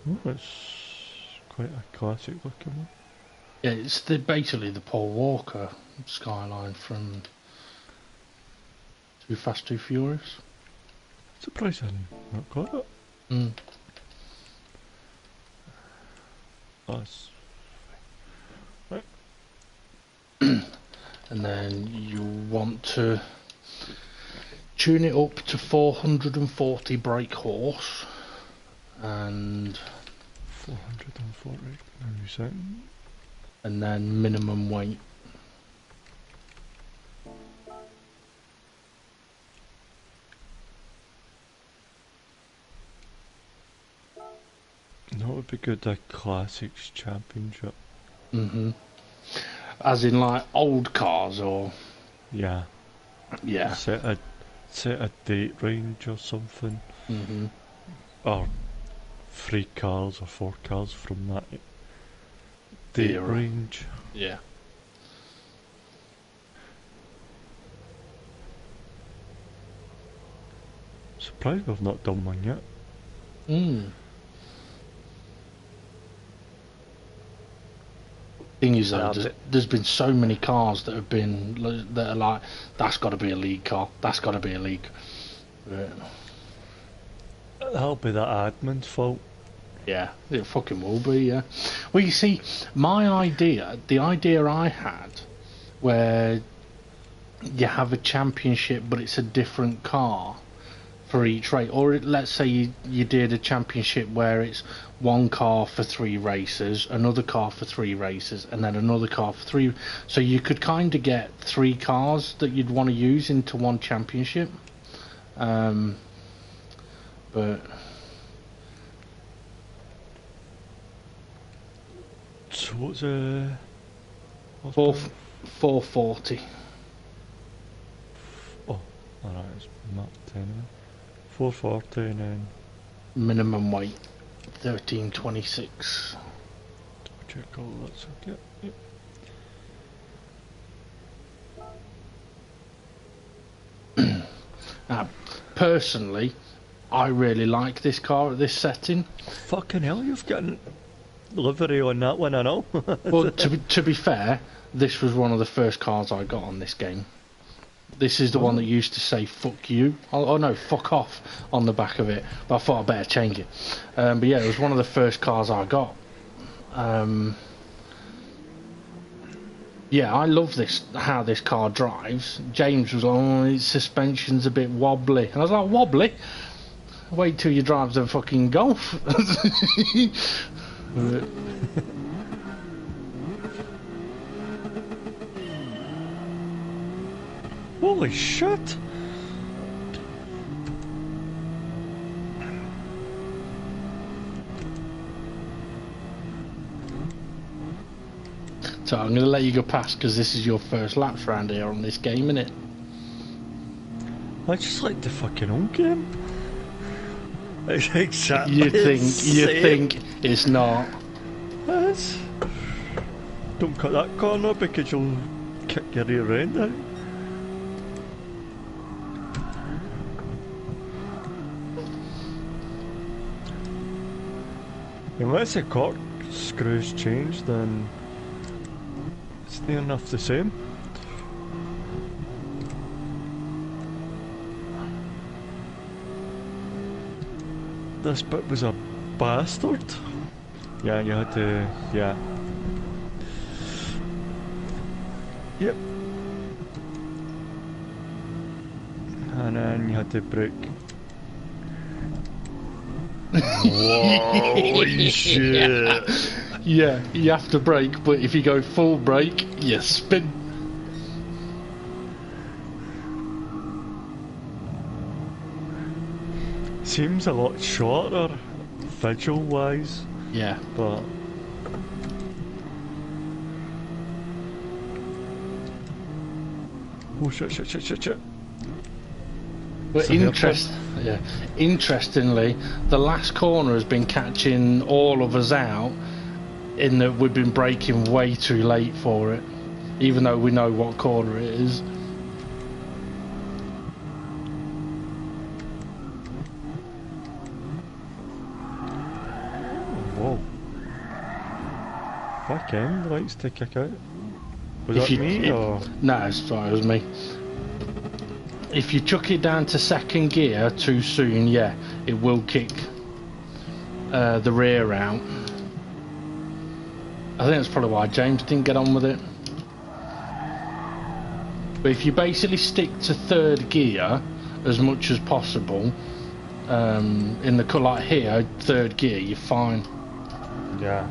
Oh, it's quite a classic looking one. Yeah, it's basically the Paul Walker skyline from Too Fast, Too Furious. Surprised I not got it. Mm. That's right. And then you want to tune it up to 440 brake horse and 440. Maybe second. And then minimum weight. That would be good, a Classics Championship. As in like old cars or... Yeah. Yeah. Set a date range or something. Or 3 cars or 4 cars from that date range. Yeah. Surprised we've not done one yet. Thing is though, there's been so many cars that have been that are like, that's got to be a league car, that's got to be a league. That'll be the admin's fault. Yeah, it fucking will be. Yeah. Well, you see, the idea I had, where you have a championship, but it's a different car for each race, or let's say you did a championship where it's one car for 3 races, another car for 3 races, and then another car for 3, so you could kind of get 3 cars that you'd want to use into one championship. But so what's 440. Oh, alright, it's marked anyway. 440 and then Minimum weight 1326. check all that's okay. Yep. Now, personally, I really like this car at this setting. Fucking hell, you've got livery on that one, I know. Well, to be fair, this was one of the first cars I got on this game. This is the one that used to say "fuck you," oh no, "fuck off" on the back of it. But I thought I'd better change it. But yeah, it was one of the first cars I got. Yeah, I love this, how this car drives. James was like, "Oh, its suspension's a bit wobbly," and I was like, "Wobbly? Wait till you drive the fucking Golf." Holy shit! So I'm going to let you go past because this is your first laps round here on this game, innit? I just like the fucking old game. Exactly. You think it's not. Yes. Don't cut that corner because you'll kick your rear end out. Unless the corkscrews change, then it's near enough the same. This bit was a bastard. Yeah, you had to... yeah. Yep. And then you had to brake. Holy shit! Yeah, you have to brake, but if you go full brake, you spin. Seems a lot shorter, visual wise. Yeah. But oh shit. But interestingly, the last corner has been catching all of us out in that we've been braking way too late for it, even though we know what corner it is. whoa. Back end likes to kick out. Was that me or? No, it's fine, it was me. If you chuck it down to second gear too soon, yeah, it will kick the rear out. I think that's probably why James didn't get on with it. But if you basically stick to third gear as much as possible, in the cut like here, third gear, you're fine. Yeah.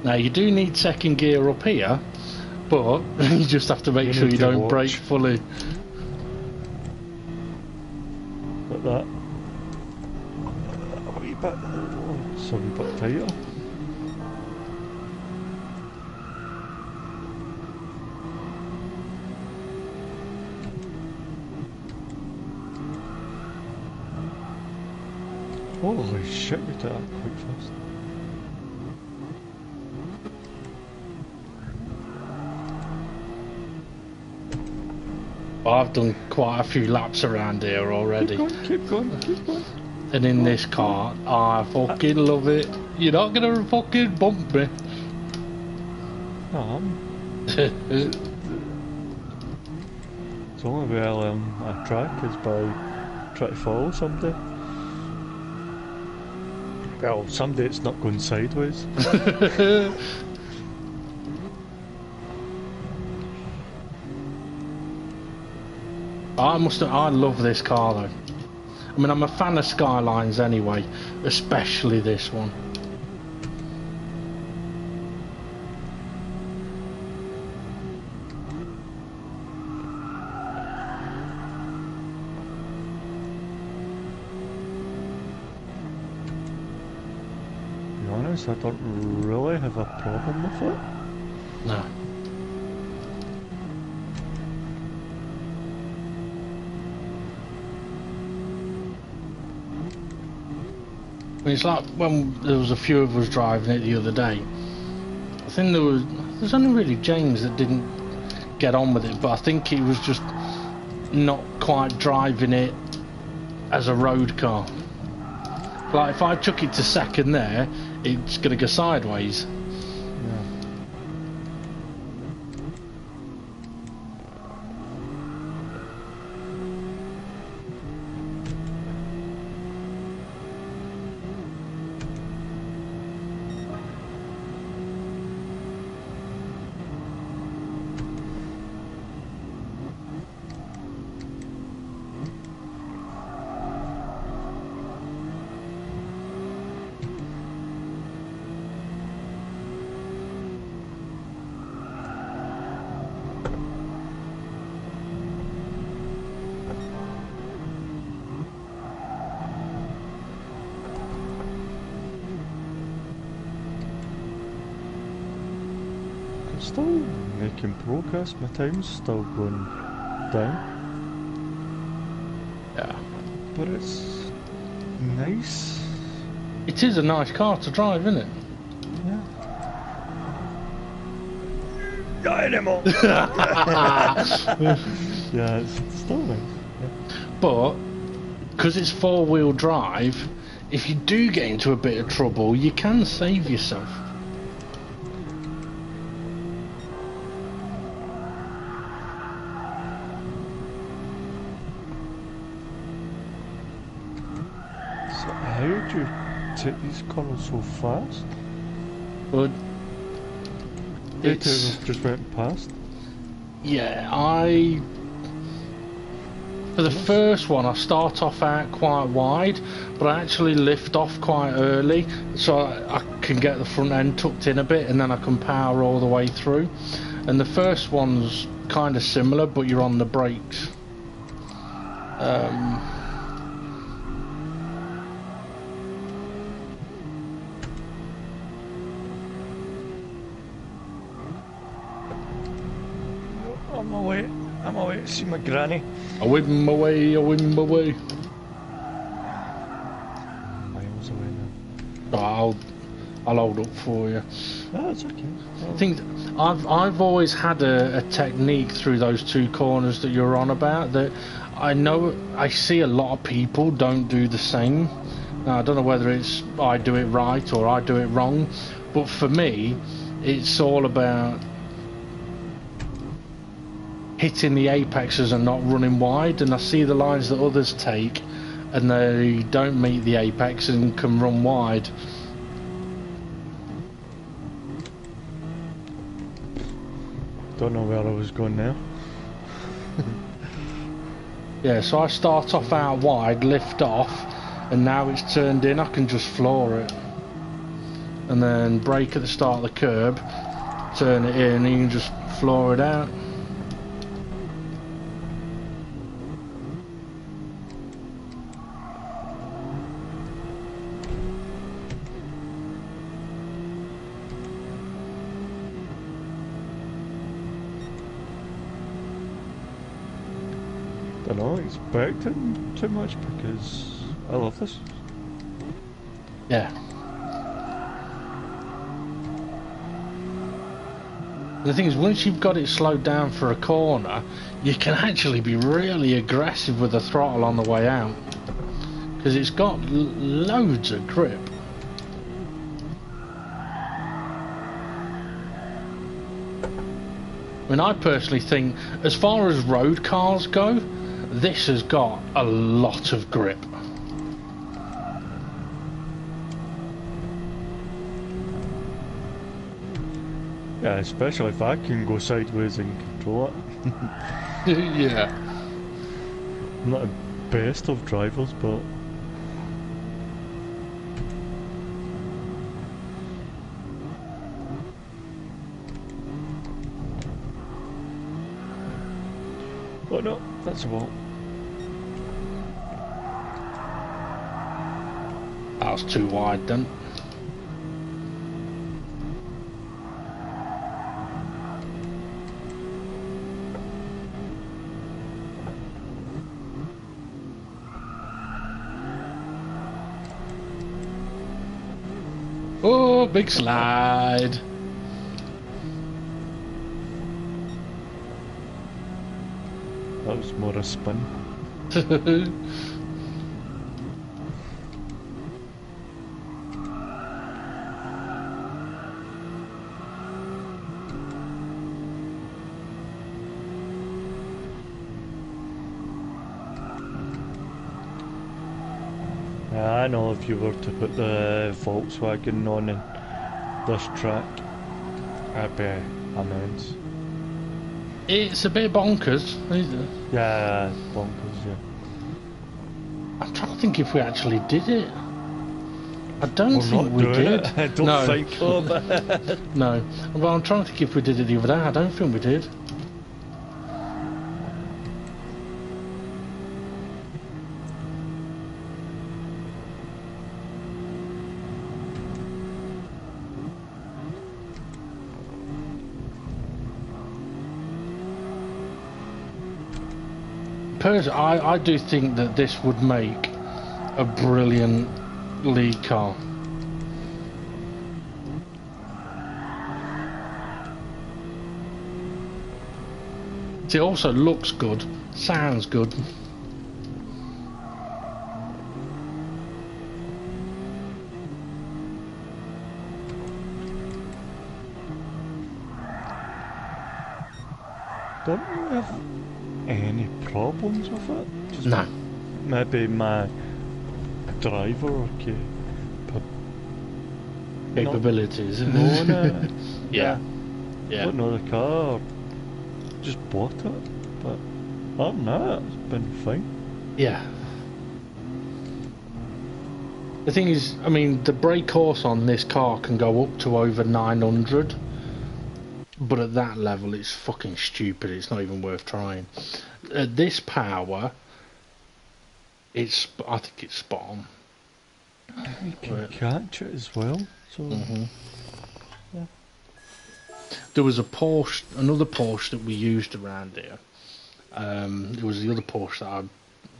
Now you do need second gear up here, but you just have to make sure you don't brake fully. Like that. A wee bit, it's a wee bit tighter. Holy shit, you did that quite fast. I've done quite a few laps around here already. Keep going. And in this car, I fucking love it. You're not gonna fucking bump me. No, it's the only way I learn a track is by trying to follow somebody. Well, someday it's not going sideways. I love this car though. I mean, I'm a fan of Skylines anyway, especially this one. To be honest, I don't really have a problem with it. No. I mean, it's like when there was a few of us driving it the other day. I think there's only really James that didn't get on with it, but I think he was just not quite driving it as a road car. Like if I chuck it to second there, it's gonna go sideways. Still making progress. My time's still going down. Yeah. But it's nice. It is a nice car to drive, isn't it? Yeah. Dynamo! Yeah, it's still nice. Yeah. But, because it's four-wheel drive, if you do get into a bit of trouble, you can save yourself. So how do you take these colours so fast? But They two just went past. yeah, for the first one, I start off out quite wide, but I actually lift off quite early, so I can get the front end tucked in a bit, and then I can power all the way through. And the first one's kind of similar, but you're on the brakes. I'm away to see my granny. I win my way, I win my way. Miles away now. I'll hold up for you. No, it's okay. I think I've always had a technique through those two corners that you're on about that I know I see a lot of people don't do the same. Now, I don't know whether it's I do it right or I do it wrong, but for me it's all about hitting the apexes and not running wide, and I see the lines that others take and they don't meet the apex and can run wide. Don't know where I was going now. Yeah, so I start off out wide, lift off, and now it's turned in, I can just floor it. And then brake at the start of the curb, turn it in, and you can just floor it out. Don't know, expecting too much because I love this. Yeah. The thing is, once you've got it slowed down for a corner, you can actually be really aggressive with the throttle on the way out. Because it's got loads of grip. I mean, I personally think, as far as road cars go, this has got a lot of grip. Yeah, especially if I can go sideways and control it. Yeah. I'm not the best of drivers, but oh no, that's a wall. That was too wide then. Oh, big slide. That was more a spin. Yeah, I know if you were to put the Volkswagen on in this track, that'd be immense. It's a bit bonkers, isn't it? Yeah, bonkers, yeah. I'm trying to think if we actually did it. I don't We're think not we doing did. it. I don't No. think so, but No. Well, I'm trying to think if we did it the other day. I don't think we did. I do think that this would make a brilliant league car. It also looks good, sounds good. Don't you have any problems with it? Just No. maybe my driver Capabilities. knowing it. Yeah. Yeah. Don't know the car. Just bought it. But other than that, it's been fine. Yeah. The thing is, I mean, the brake horse on this car can go up to over 900. But at that level, it's fucking stupid. It's not even worth trying. At this power, I think it's spot on. You can catch it as well. So yeah. There was another Porsche that we used around here. It was the other Porsche that I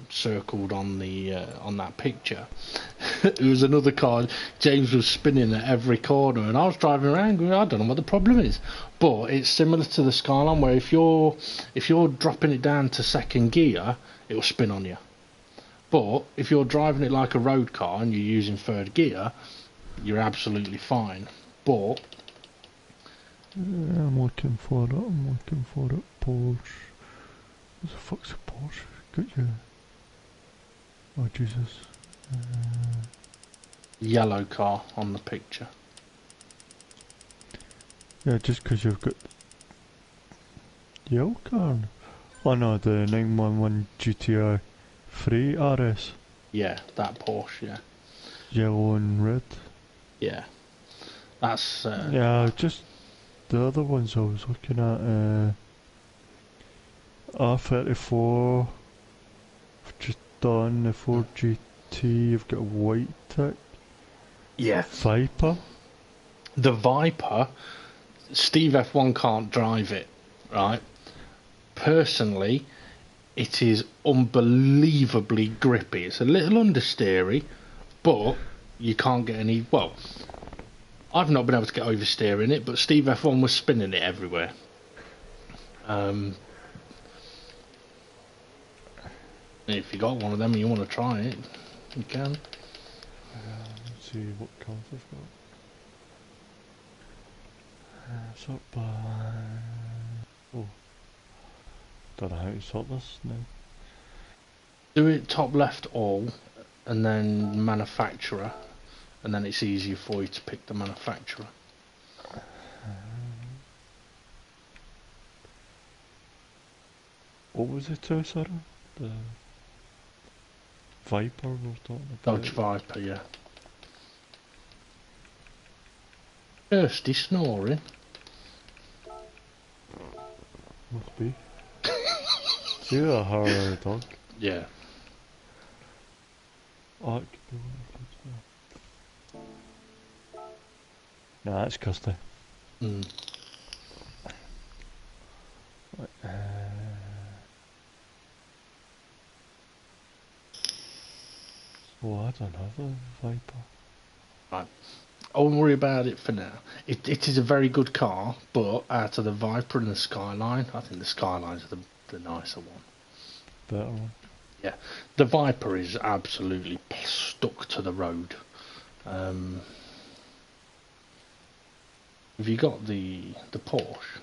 circled on that picture. It was another car. James was spinning at every corner, and I was driving around going, I don't know what the problem is. But it's similar to the Skyline, where if you're dropping it down to second gear, it will spin on you. But if you're driving it like a road car and you're using third gear, you're absolutely fine. But I'm looking for it. Porsche. What the fuck's a Porsche? Got you. Oh Jesus. Yellow car on the picture. Yeah, just because you've got yellow car. Oh no, the 911 GTI 3 RS. Yeah, that Porsche. Yeah. Yellow and red. Yeah. That's. Yeah, just the other ones I was looking at. R34. I've just done the Ford GT. You've got a white tick. Yeah. Viper. The Viper, Steve F1 can't drive it, right? Personally, it is unbelievably grippy. It's a little understeery, but you can't get any. Well, I've not been able to get oversteer in it, but Steve F1 was spinning it everywhere. If you got one of them and you want to try it, you can. Let's see what cars I've got. Sort by. Oh. Don't know how to sort this now. Do it top left all, and then manufacturer, and then it's easier for you to pick the manufacturer. What was it, sorry? The Viper we're talking about? Dodge Viper, yeah. Kirsty snoring. Must be. You're a horror dog. Yeah. Oh, it could be one. Nah, that's Kirsty. Mm. Oh, I don't have a Viper. Right. I won't worry about it for now. It is a very good car, but out of the Viper and the Skyline, I think the Skyline's the nicer one. Better one. Yeah. The Viper is absolutely stuck to the road. Have you got the Porsche?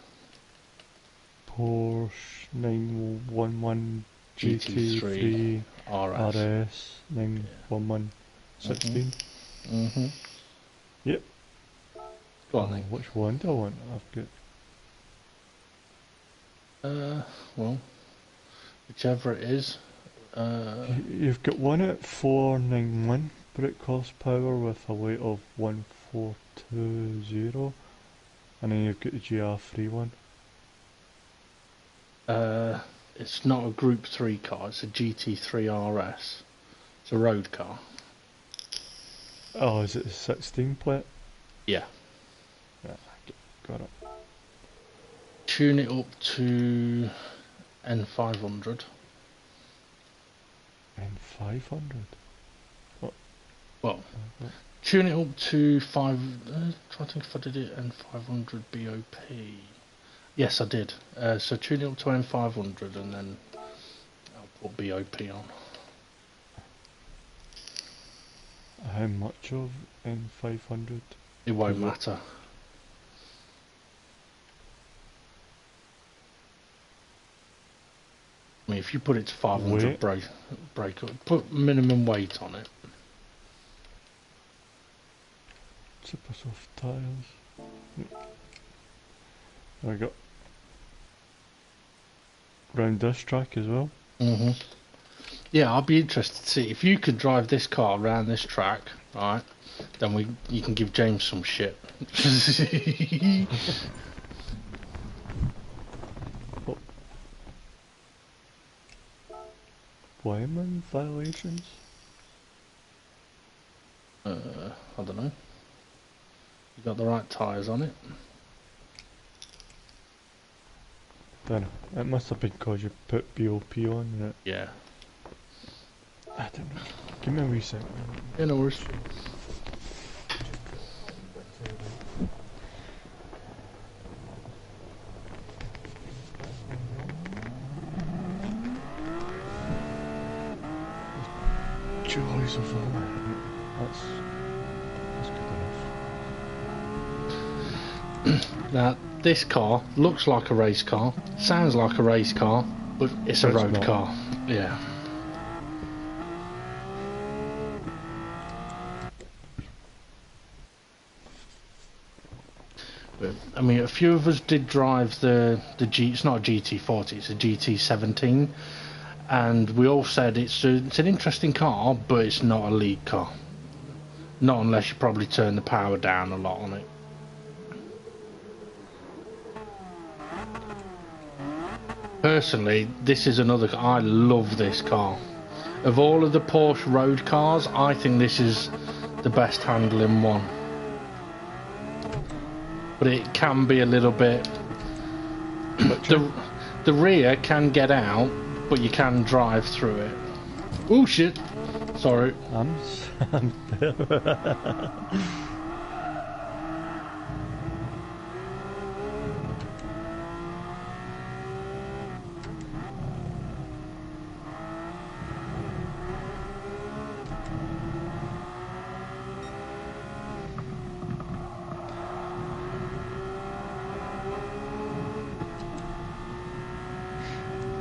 Porsche 911 GT3 RS 911 16. Mm-hmm. Yep. Go on then. Which one do I want? I've got. Well, whichever it is. You've got one at 491 brake horsepower with a weight of 1420, and then you've got the GR3 one. It's not a Group 3 car, it's a GT3 RS. It's a road car. Oh, is it a 16 plate? Yeah. Yeah, got it. Tune it up to N500. N500. Well, tune it up to 5. Try to think if I did it N500 BOP. Yes, I did. So tune it up to N500 and then I'll put BOP on. How much of N500? It won't matter. I mean, if you put it to 500 brake up, put minimum weight on it. Super soft tyres. I got round this track as well. Yeah, I'd be interested to see if you could drive this car around this track, right? Then you can give James some shit. Why am I in violations? I don't know. You got the right tyres on it. Don't know. It must have been because you put BOP on it. Yeah. I don't know. Give me a wee second. Yeah, no worries. Joys of all. That's good enough. Now, this car looks like a race car, sounds like a race car, but it's a road car. Yeah. But, I mean, a few of us did drive the G. It's not a GT40, it's a GT17, and we all said it's an interesting car, but it's not a league car. Not unless you probably turn the power down a lot on it. Personally, this is another. I love this car. Of all of the Porsche road cars, I think this is the best handling one. But it can be a little bit. The rear can get out, but you can drive through it. Oh shit! Sorry. I'm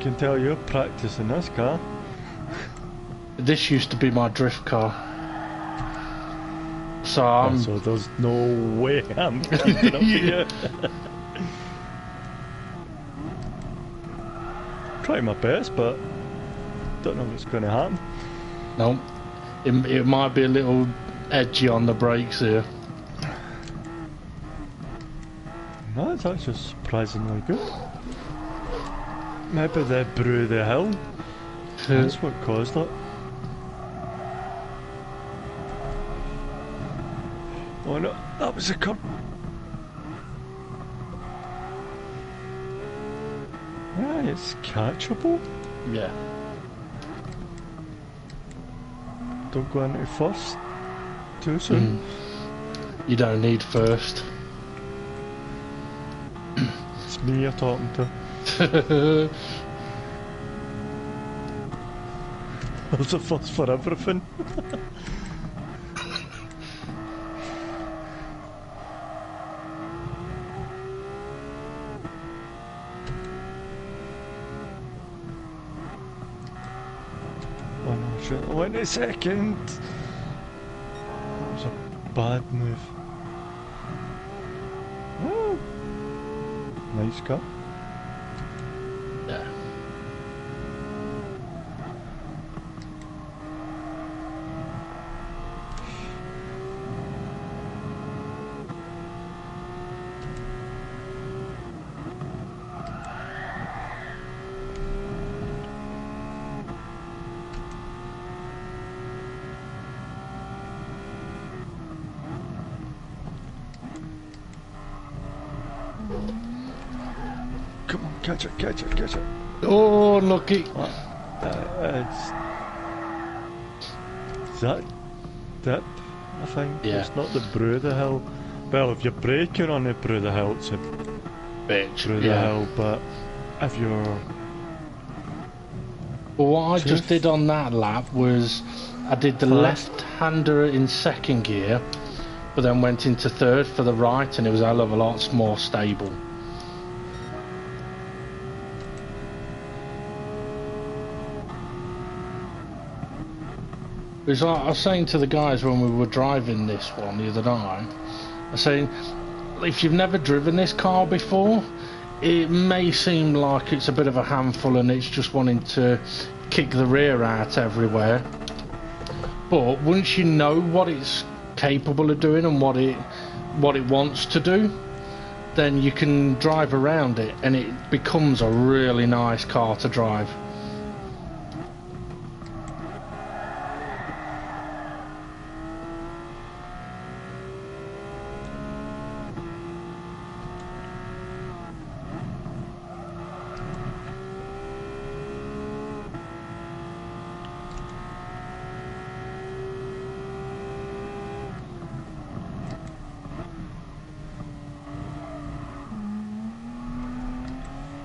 can tell you're practicing this car. This used to be my drift car. So there's no way I'm keeping up with you. Trying my best, but don't know what's going to happen. No, it might be a little edgy on the brakes here. No, it's actually surprisingly good. Maybe they brew the hill. That's what caused it. Oh no, that was a curb. Yeah, it's catchable. Yeah. Don't go into first too soon. You don't need first. It's me you're talking to. There's a fuss for everything. Wait a second. That was a bad move. Oh, nice car. Yeah. Come on, catch it, catch it, catch it. Oh, lucky. Is that dip, I think? Yeah. It's not the Bruder Hill. Well, if you're braking on the Bruder Hill, it's a Bitch. Bruder Yeah. Hill, but if you're... Well, what I just did on that lap was I did the left-hander in second gear, but then went into third for the right, and it was a hell of a lot more stable. It was like I was saying to the guys when we were driving this one the other night, I was saying, if you've never driven this car before, it may seem like it's a bit of a handful and it's just wanting to kick the rear out everywhere. But once you know what it's capable of doing and what it wants to do, then you can drive around it and it becomes a really nice car to drive.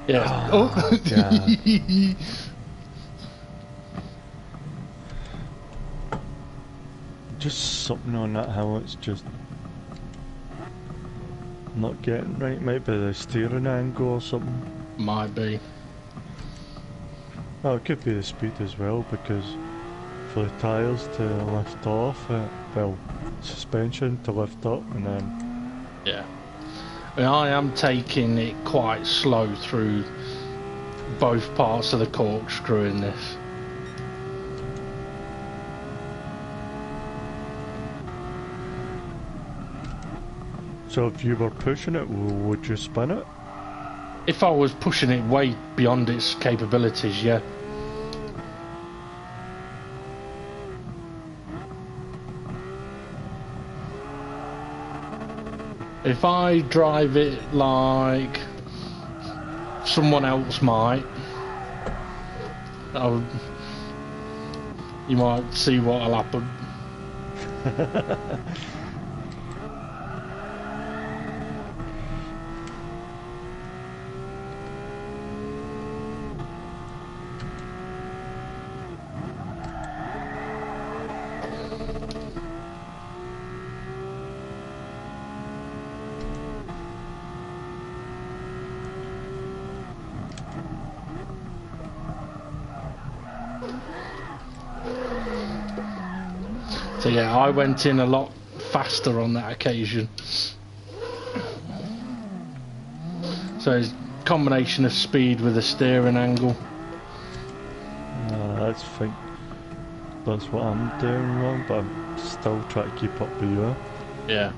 Yeah. Oh. Yeah. Just something on that hill, it's just not getting right. Might be the steering angle or something. Might be. Well, it could be the speed as well, because for the tyres to lift off, well, suspension to lift up, and then... Yeah. I mean, I am taking it quite slow through both parts of the corkscrew in this. So if you were pushing it, would you spin it? If I was pushing it way beyond its capabilities, yeah. If I drive it like someone else might, you might see what'll happen. So yeah, I went in a lot faster on that occasion. So it's a combination of speed with a steering angle. I think that's what I'm doing wrong, but I'm still trying to keep up with you. Yeah.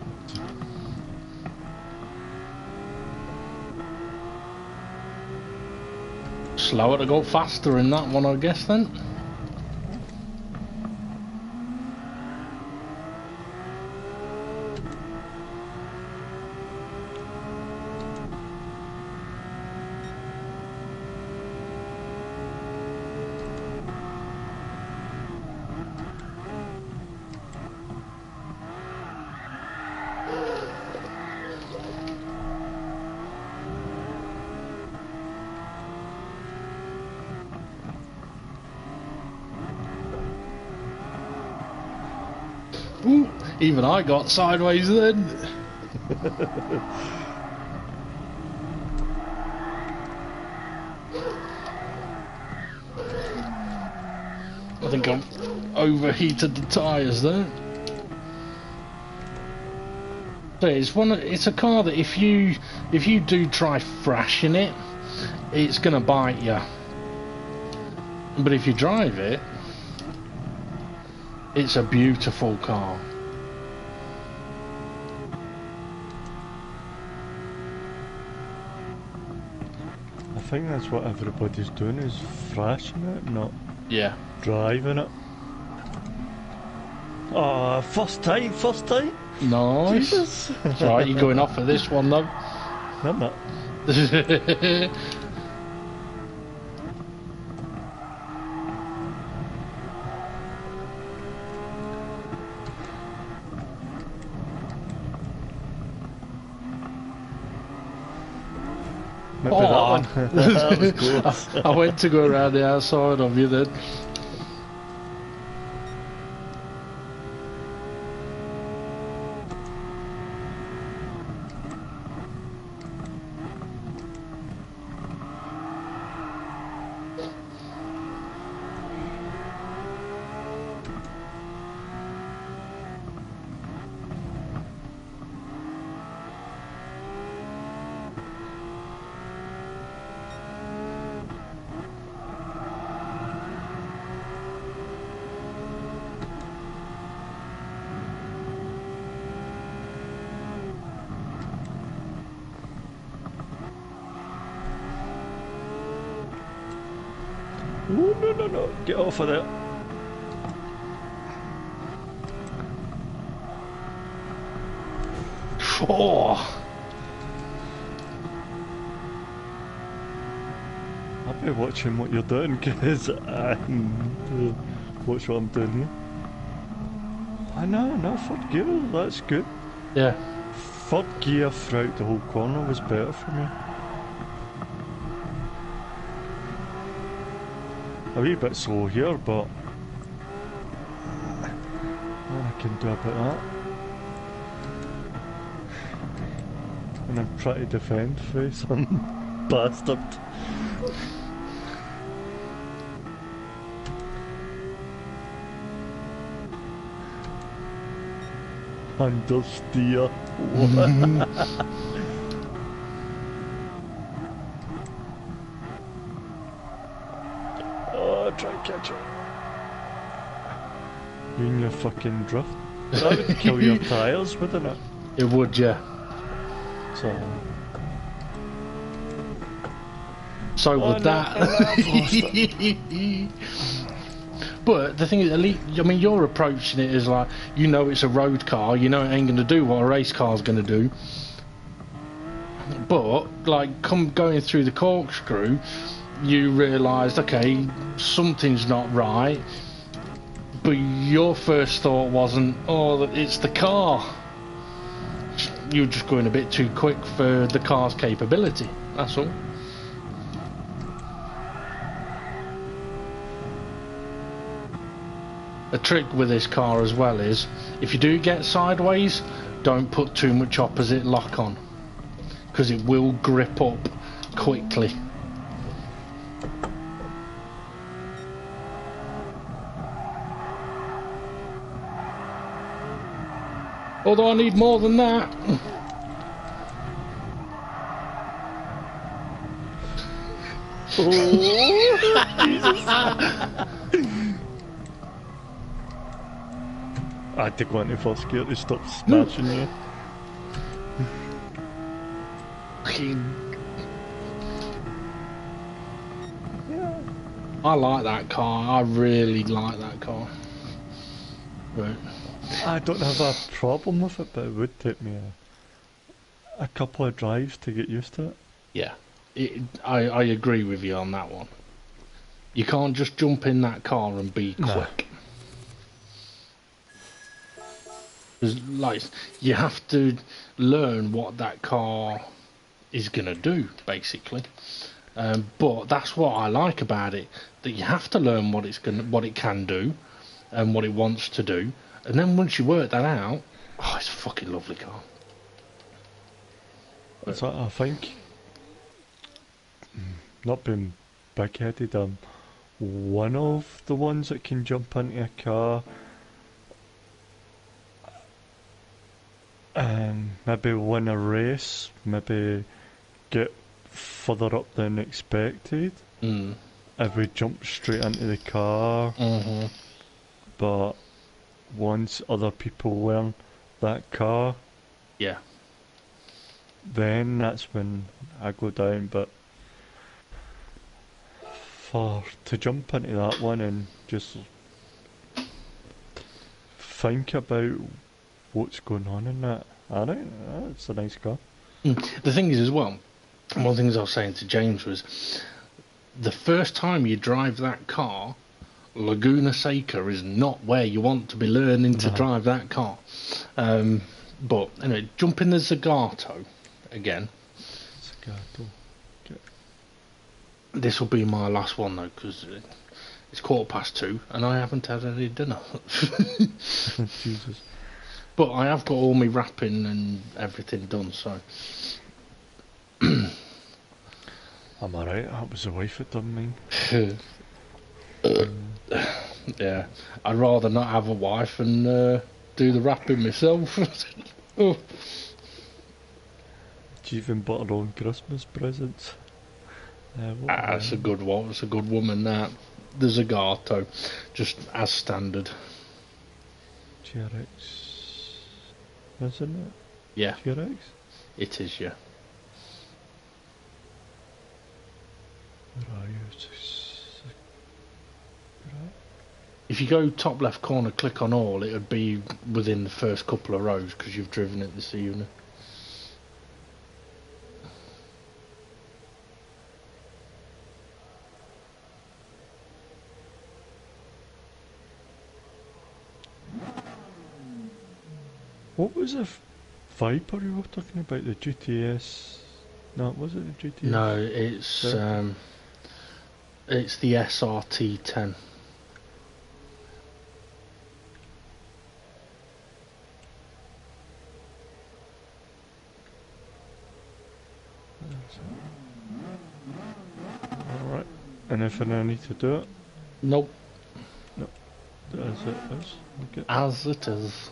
Slower to go faster in that one, I guess, then. Ooh, even I got sideways then. I think I've overheated the tyres there. So it's a car that if you do try thrashing it, it's gonna bite you. But if you drive it, it's a beautiful car. I think that's what everybody's doing, is thrashing it, not driving it. Oh, first time. Nice. Jesus. That's right, you're going off for this one though. No, I'm not. Maybe that one. That was close. I went to go around the outside of you then. Oh, no, no, no. Get off of there. Oh, I'll be watching what you're doing, because watch what I'm doing here. I know, no, third gear, that's good. yeah. Third gear throughout the whole corner was better for me. A wee bit slow here, but I can do about that. And I'm trying to defend for some bastard. Understeer. Oh, try and catch it. You and your fucking drift. That would kill your tyres, wouldn't it? It would, yeah. So would that. But the thing is, at least, I mean, you're approaching it as like, you know it's a road car, you know it ain't going to do what a race car's going to do. But, like, going through the corkscrew, you realised, okay, something's not right. But your first thought wasn't, oh, it's the car. You were just going a bit too quick for the car's capability, that's all. A trick with this car as well is, if you do get sideways, don't put too much opposite lock on, because it will grip up quickly. Although I need more than that. I had to go into first gear to stop smashing you. Yeah. I like that car. I really like that car. Right. I don't have a problem with it, but it would take me a couple of drives to get used to it. Yeah, I agree with you on that one. You can't just jump in that car and be quick. Like, you have to learn what that car is gonna do, basically. But that's what I like about it, that you have to learn what it can do, and what it wants to do, and then once you work that out, oh, it's a fucking lovely car. So I think, not being big-headed, one of the ones that can jump into a car, maybe win a race, maybe get further up than expected. If we jump straight into the car. But once other people learn that car, yeah, then that's when I go down. But to jump into that one and just think about what's going on in that, I think it's a nice car. The thing is as well, one of the things I was saying to James was, the first time you drive that car, Laguna Seca is not where you want to be learning to drive that car. But anyway, jump in the Zagato again. Zagato. Get this will be my last one though, because it's 2:15 and I haven't had any dinner. Jesus. But I have got all my wrapping and everything done, so. I'm alright, that was the wife that done mine. Yeah, I'd rather not have a wife and do the wrapping myself. Oh. She even bought her own Christmas presents. That's a good one. It's a good woman. That the Zagato, just as standard. GRX, isn't it? Yeah, GRX. it is. Yeah. Where are you? If you go top left corner, click on all, it would be within the first couple of rows because you've driven it this evening. What was the Viper you were talking about? The GTS? No, was it the GTS? No, it's the SRT10. Alright. Anything I need to do it? Nope. No. As it is. Okay. As it is.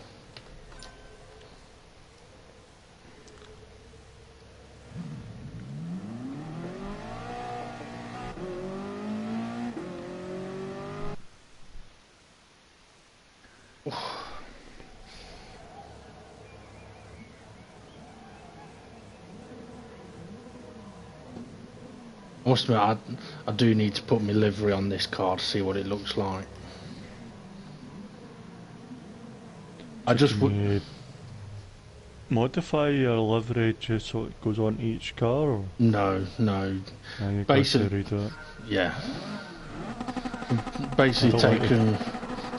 I must admit, I do need to put my livery on this car to see what it looks like. I just would modify your livery just so it goes on each car, or no. you Basically, redo it. Yeah. Basically, taking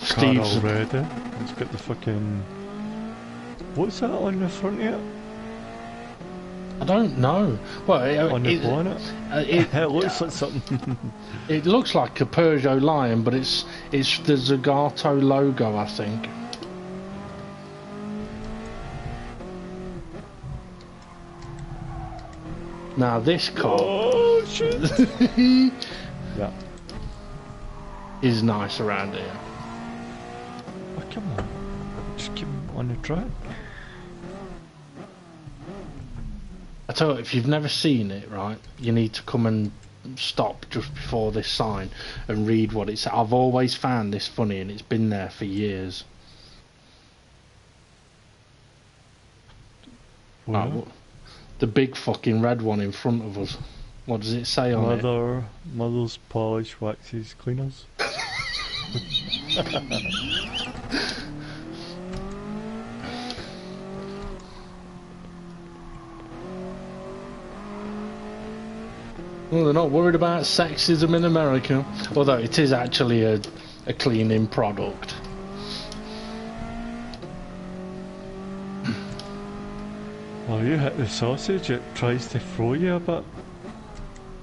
Steve's Steve's. already. It's got the fucking. What's that on the front here? I don't know. Well, On the bonnet? It looks like something. It looks like a Peugeot Lion, but it's the Zagato logo, I think. Now this car Oh shit! Yeah. is nice around here. Oh, come on. Just keep on the track. I tell you, if you've never seen it, right, you need to come and stop just before this sign and read what it says. I've always found this funny, and it's been there for years. Well, The big fucking red one in front of us. What does it say on it? Mother's polish waxes cleaners. Well, they're not worried about sexism in America, although it is actually a cleaning product. Oh, you hit the sausage, it tries to throw you a bit.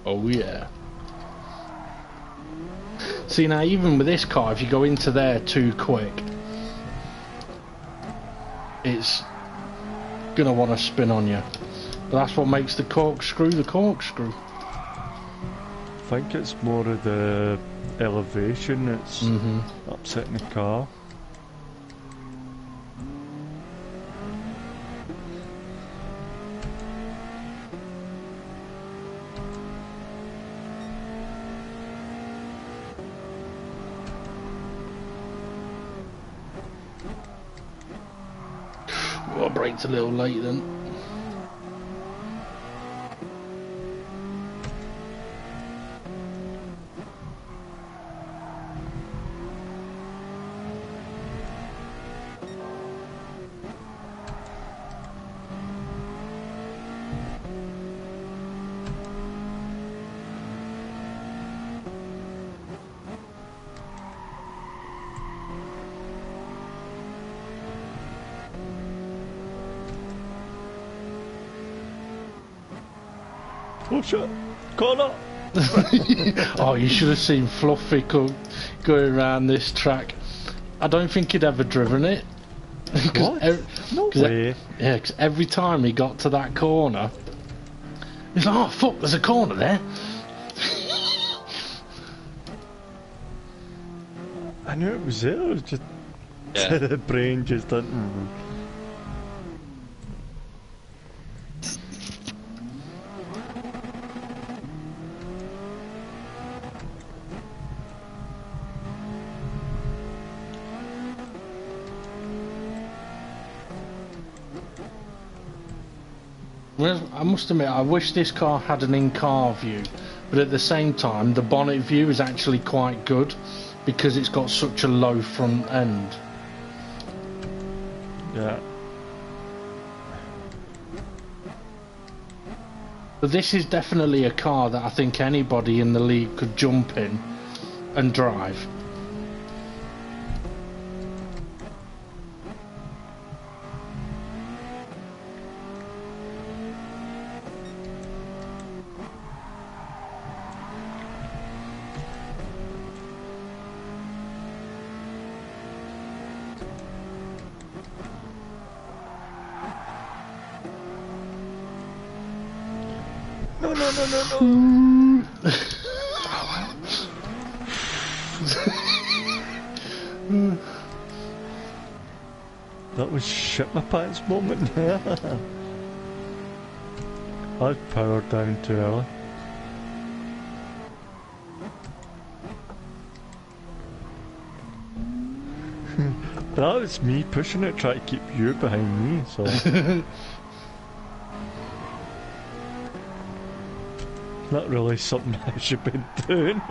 Oh yeah. See, now even with this car, if you go into there too quick, it's gonna want to spin on you. But that's what makes the corkscrew the corkscrew. I think it's more of the elevation that's upsetting the car. Well, brake's a little late then. Oh shit! Corner! Oh, you should have seen Fluffy going around this track. I don't think he'd ever driven it. What? No way. Yeah, because every time he got to that corner, he's like, oh fuck, there's a corner there. I knew it was there, it was just... Yeah. The brain just didn't... Well, I must admit, I wish this car had an in-car view, but at the same time, the bonnet view is actually quite good because it's got such a low front end. Yeah. But this is definitely a car that I think anybody in the league could jump in and drive. No. That was shit my pants moment. I powered down too early. That was me pushing it, trying to keep you behind me, so... Not really something I should be doing.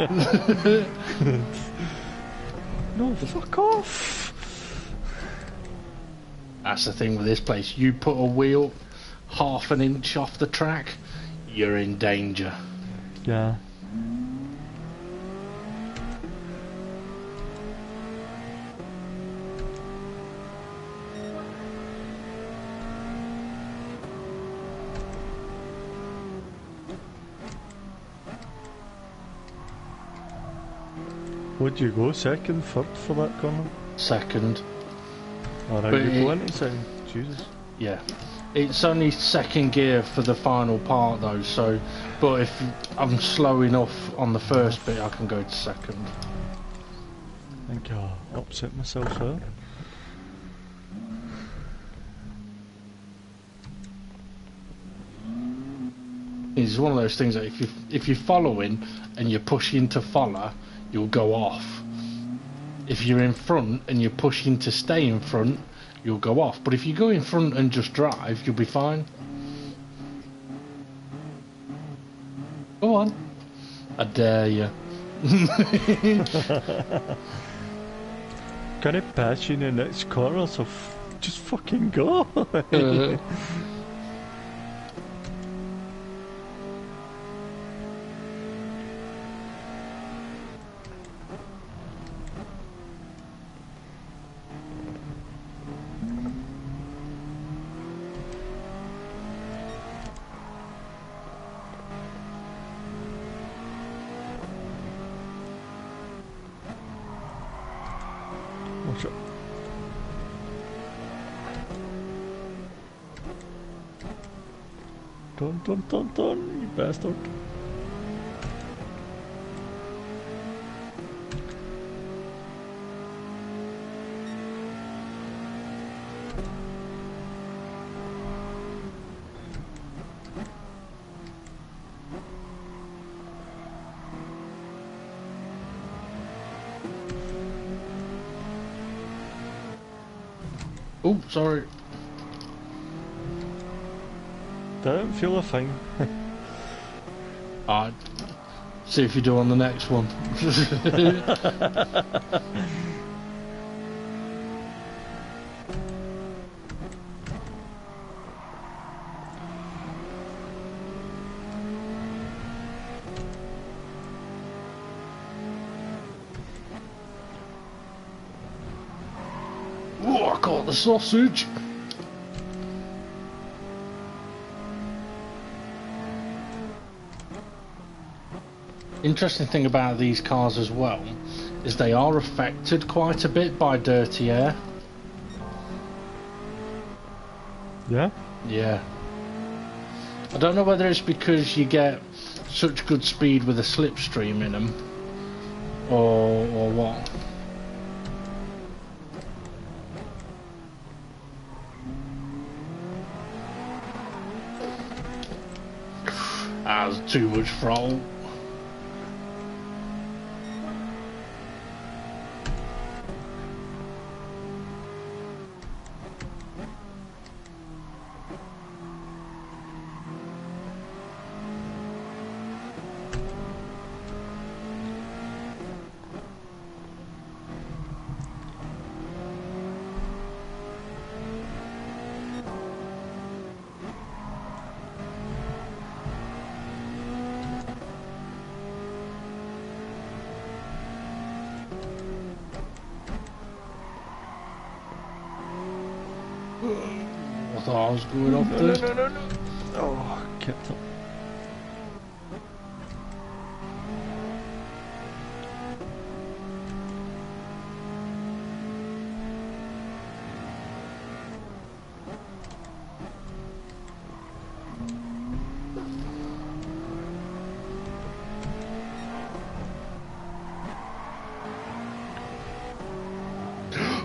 No, fuck off! That's the thing with this place. You put a wheel half an inch off the track, you're in danger. Yeah. Would you go second, third for that corner? Second. Alright, But you go into second. Jesus. Yeah. It's only second gear for the final part though, so... But if I'm slow enough on the first bit, I can go to second. I think I'll upset myself there. It's one of those things that if you're following and you're pushing to follow, you'll go off. If you're in front and you're pushing to stay in front, you'll go off. But if you go in front and just drive, you'll be fine. Go on. I dare you. Can I pass you in the next corner, so just fucking go. Watch it. Dun, you bastard. Oh, sorry. Don't feel a thing. Alright. See if you do on the next one. Oh, I caught the sausage. Interesting thing about these cars as well is they are affected quite a bit by dirty air. Yeah? Yeah. I don't know whether it's because you get such good speed with a slipstream in them, or what. That's too much throttle. I thought I was going off there. No. Oh, kept up.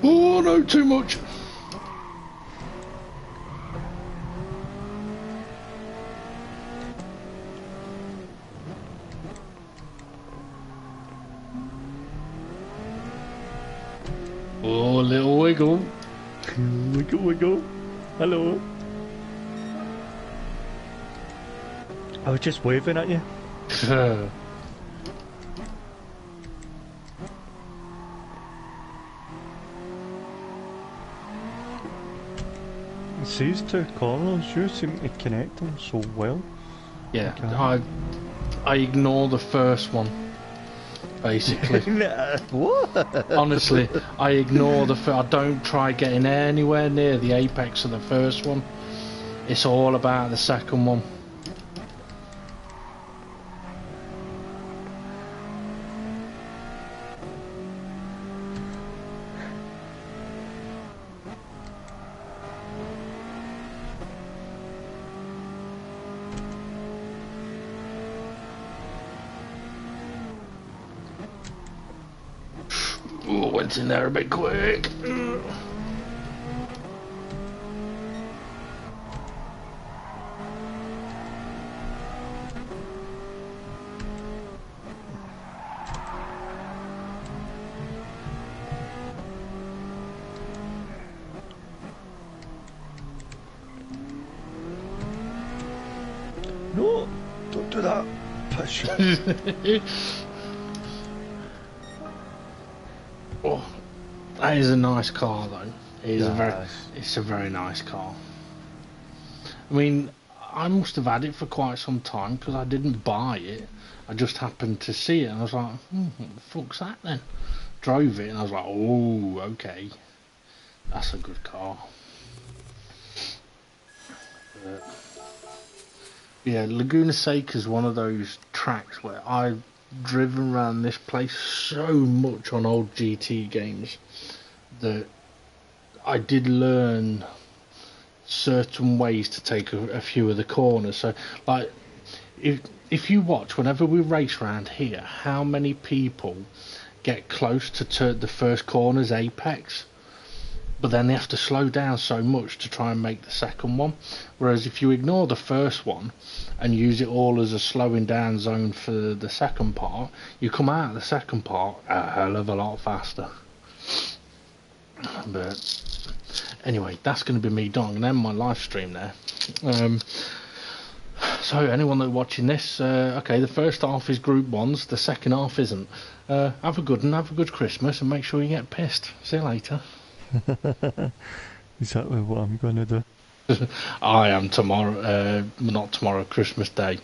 Oh no, too much. Oh, a little wiggle. Wiggle. Hello. I was just waving at you. These two corners, you seem to connect them so well. Yeah, Okay. I ignore the first one, basically. What? Honestly, I ignore I don't try getting anywhere near the apex of the first one. It's all about the second one. Oh, went in there a bit quick. No, don't do that. Push. Oh, that is a nice car, though. It is Yes. it's a very nice car. I mean, I must have had it for quite some time because I didn't buy it. I just happened to see it and I was like, what the fuck's that then? Drove it and I was like, oh, okay. That's a good car. Yeah, Laguna Seca is one of those tracks where I've driven around this place so much on old GT games that I did learn certain ways to take a few of the corners. So, like, if you watch, whenever we race around here, how many people get close to the first corner's apex, but then they have to slow down so much to try and make the second one. Whereas if you ignore the first one and use it all as a slowing down zone for the second part, you come out of the second part a hell of a lot faster. But anyway, that's going to be me done. I'm going to end my live stream there. So anyone that's watching this, okay, the first half is Group 1s, the second half isn't. Have a good one, have a good Christmas, and make sure you get pissed. See you later. Exactly what I'm gonna do. I am tomorrow, not tomorrow, Christmas Day.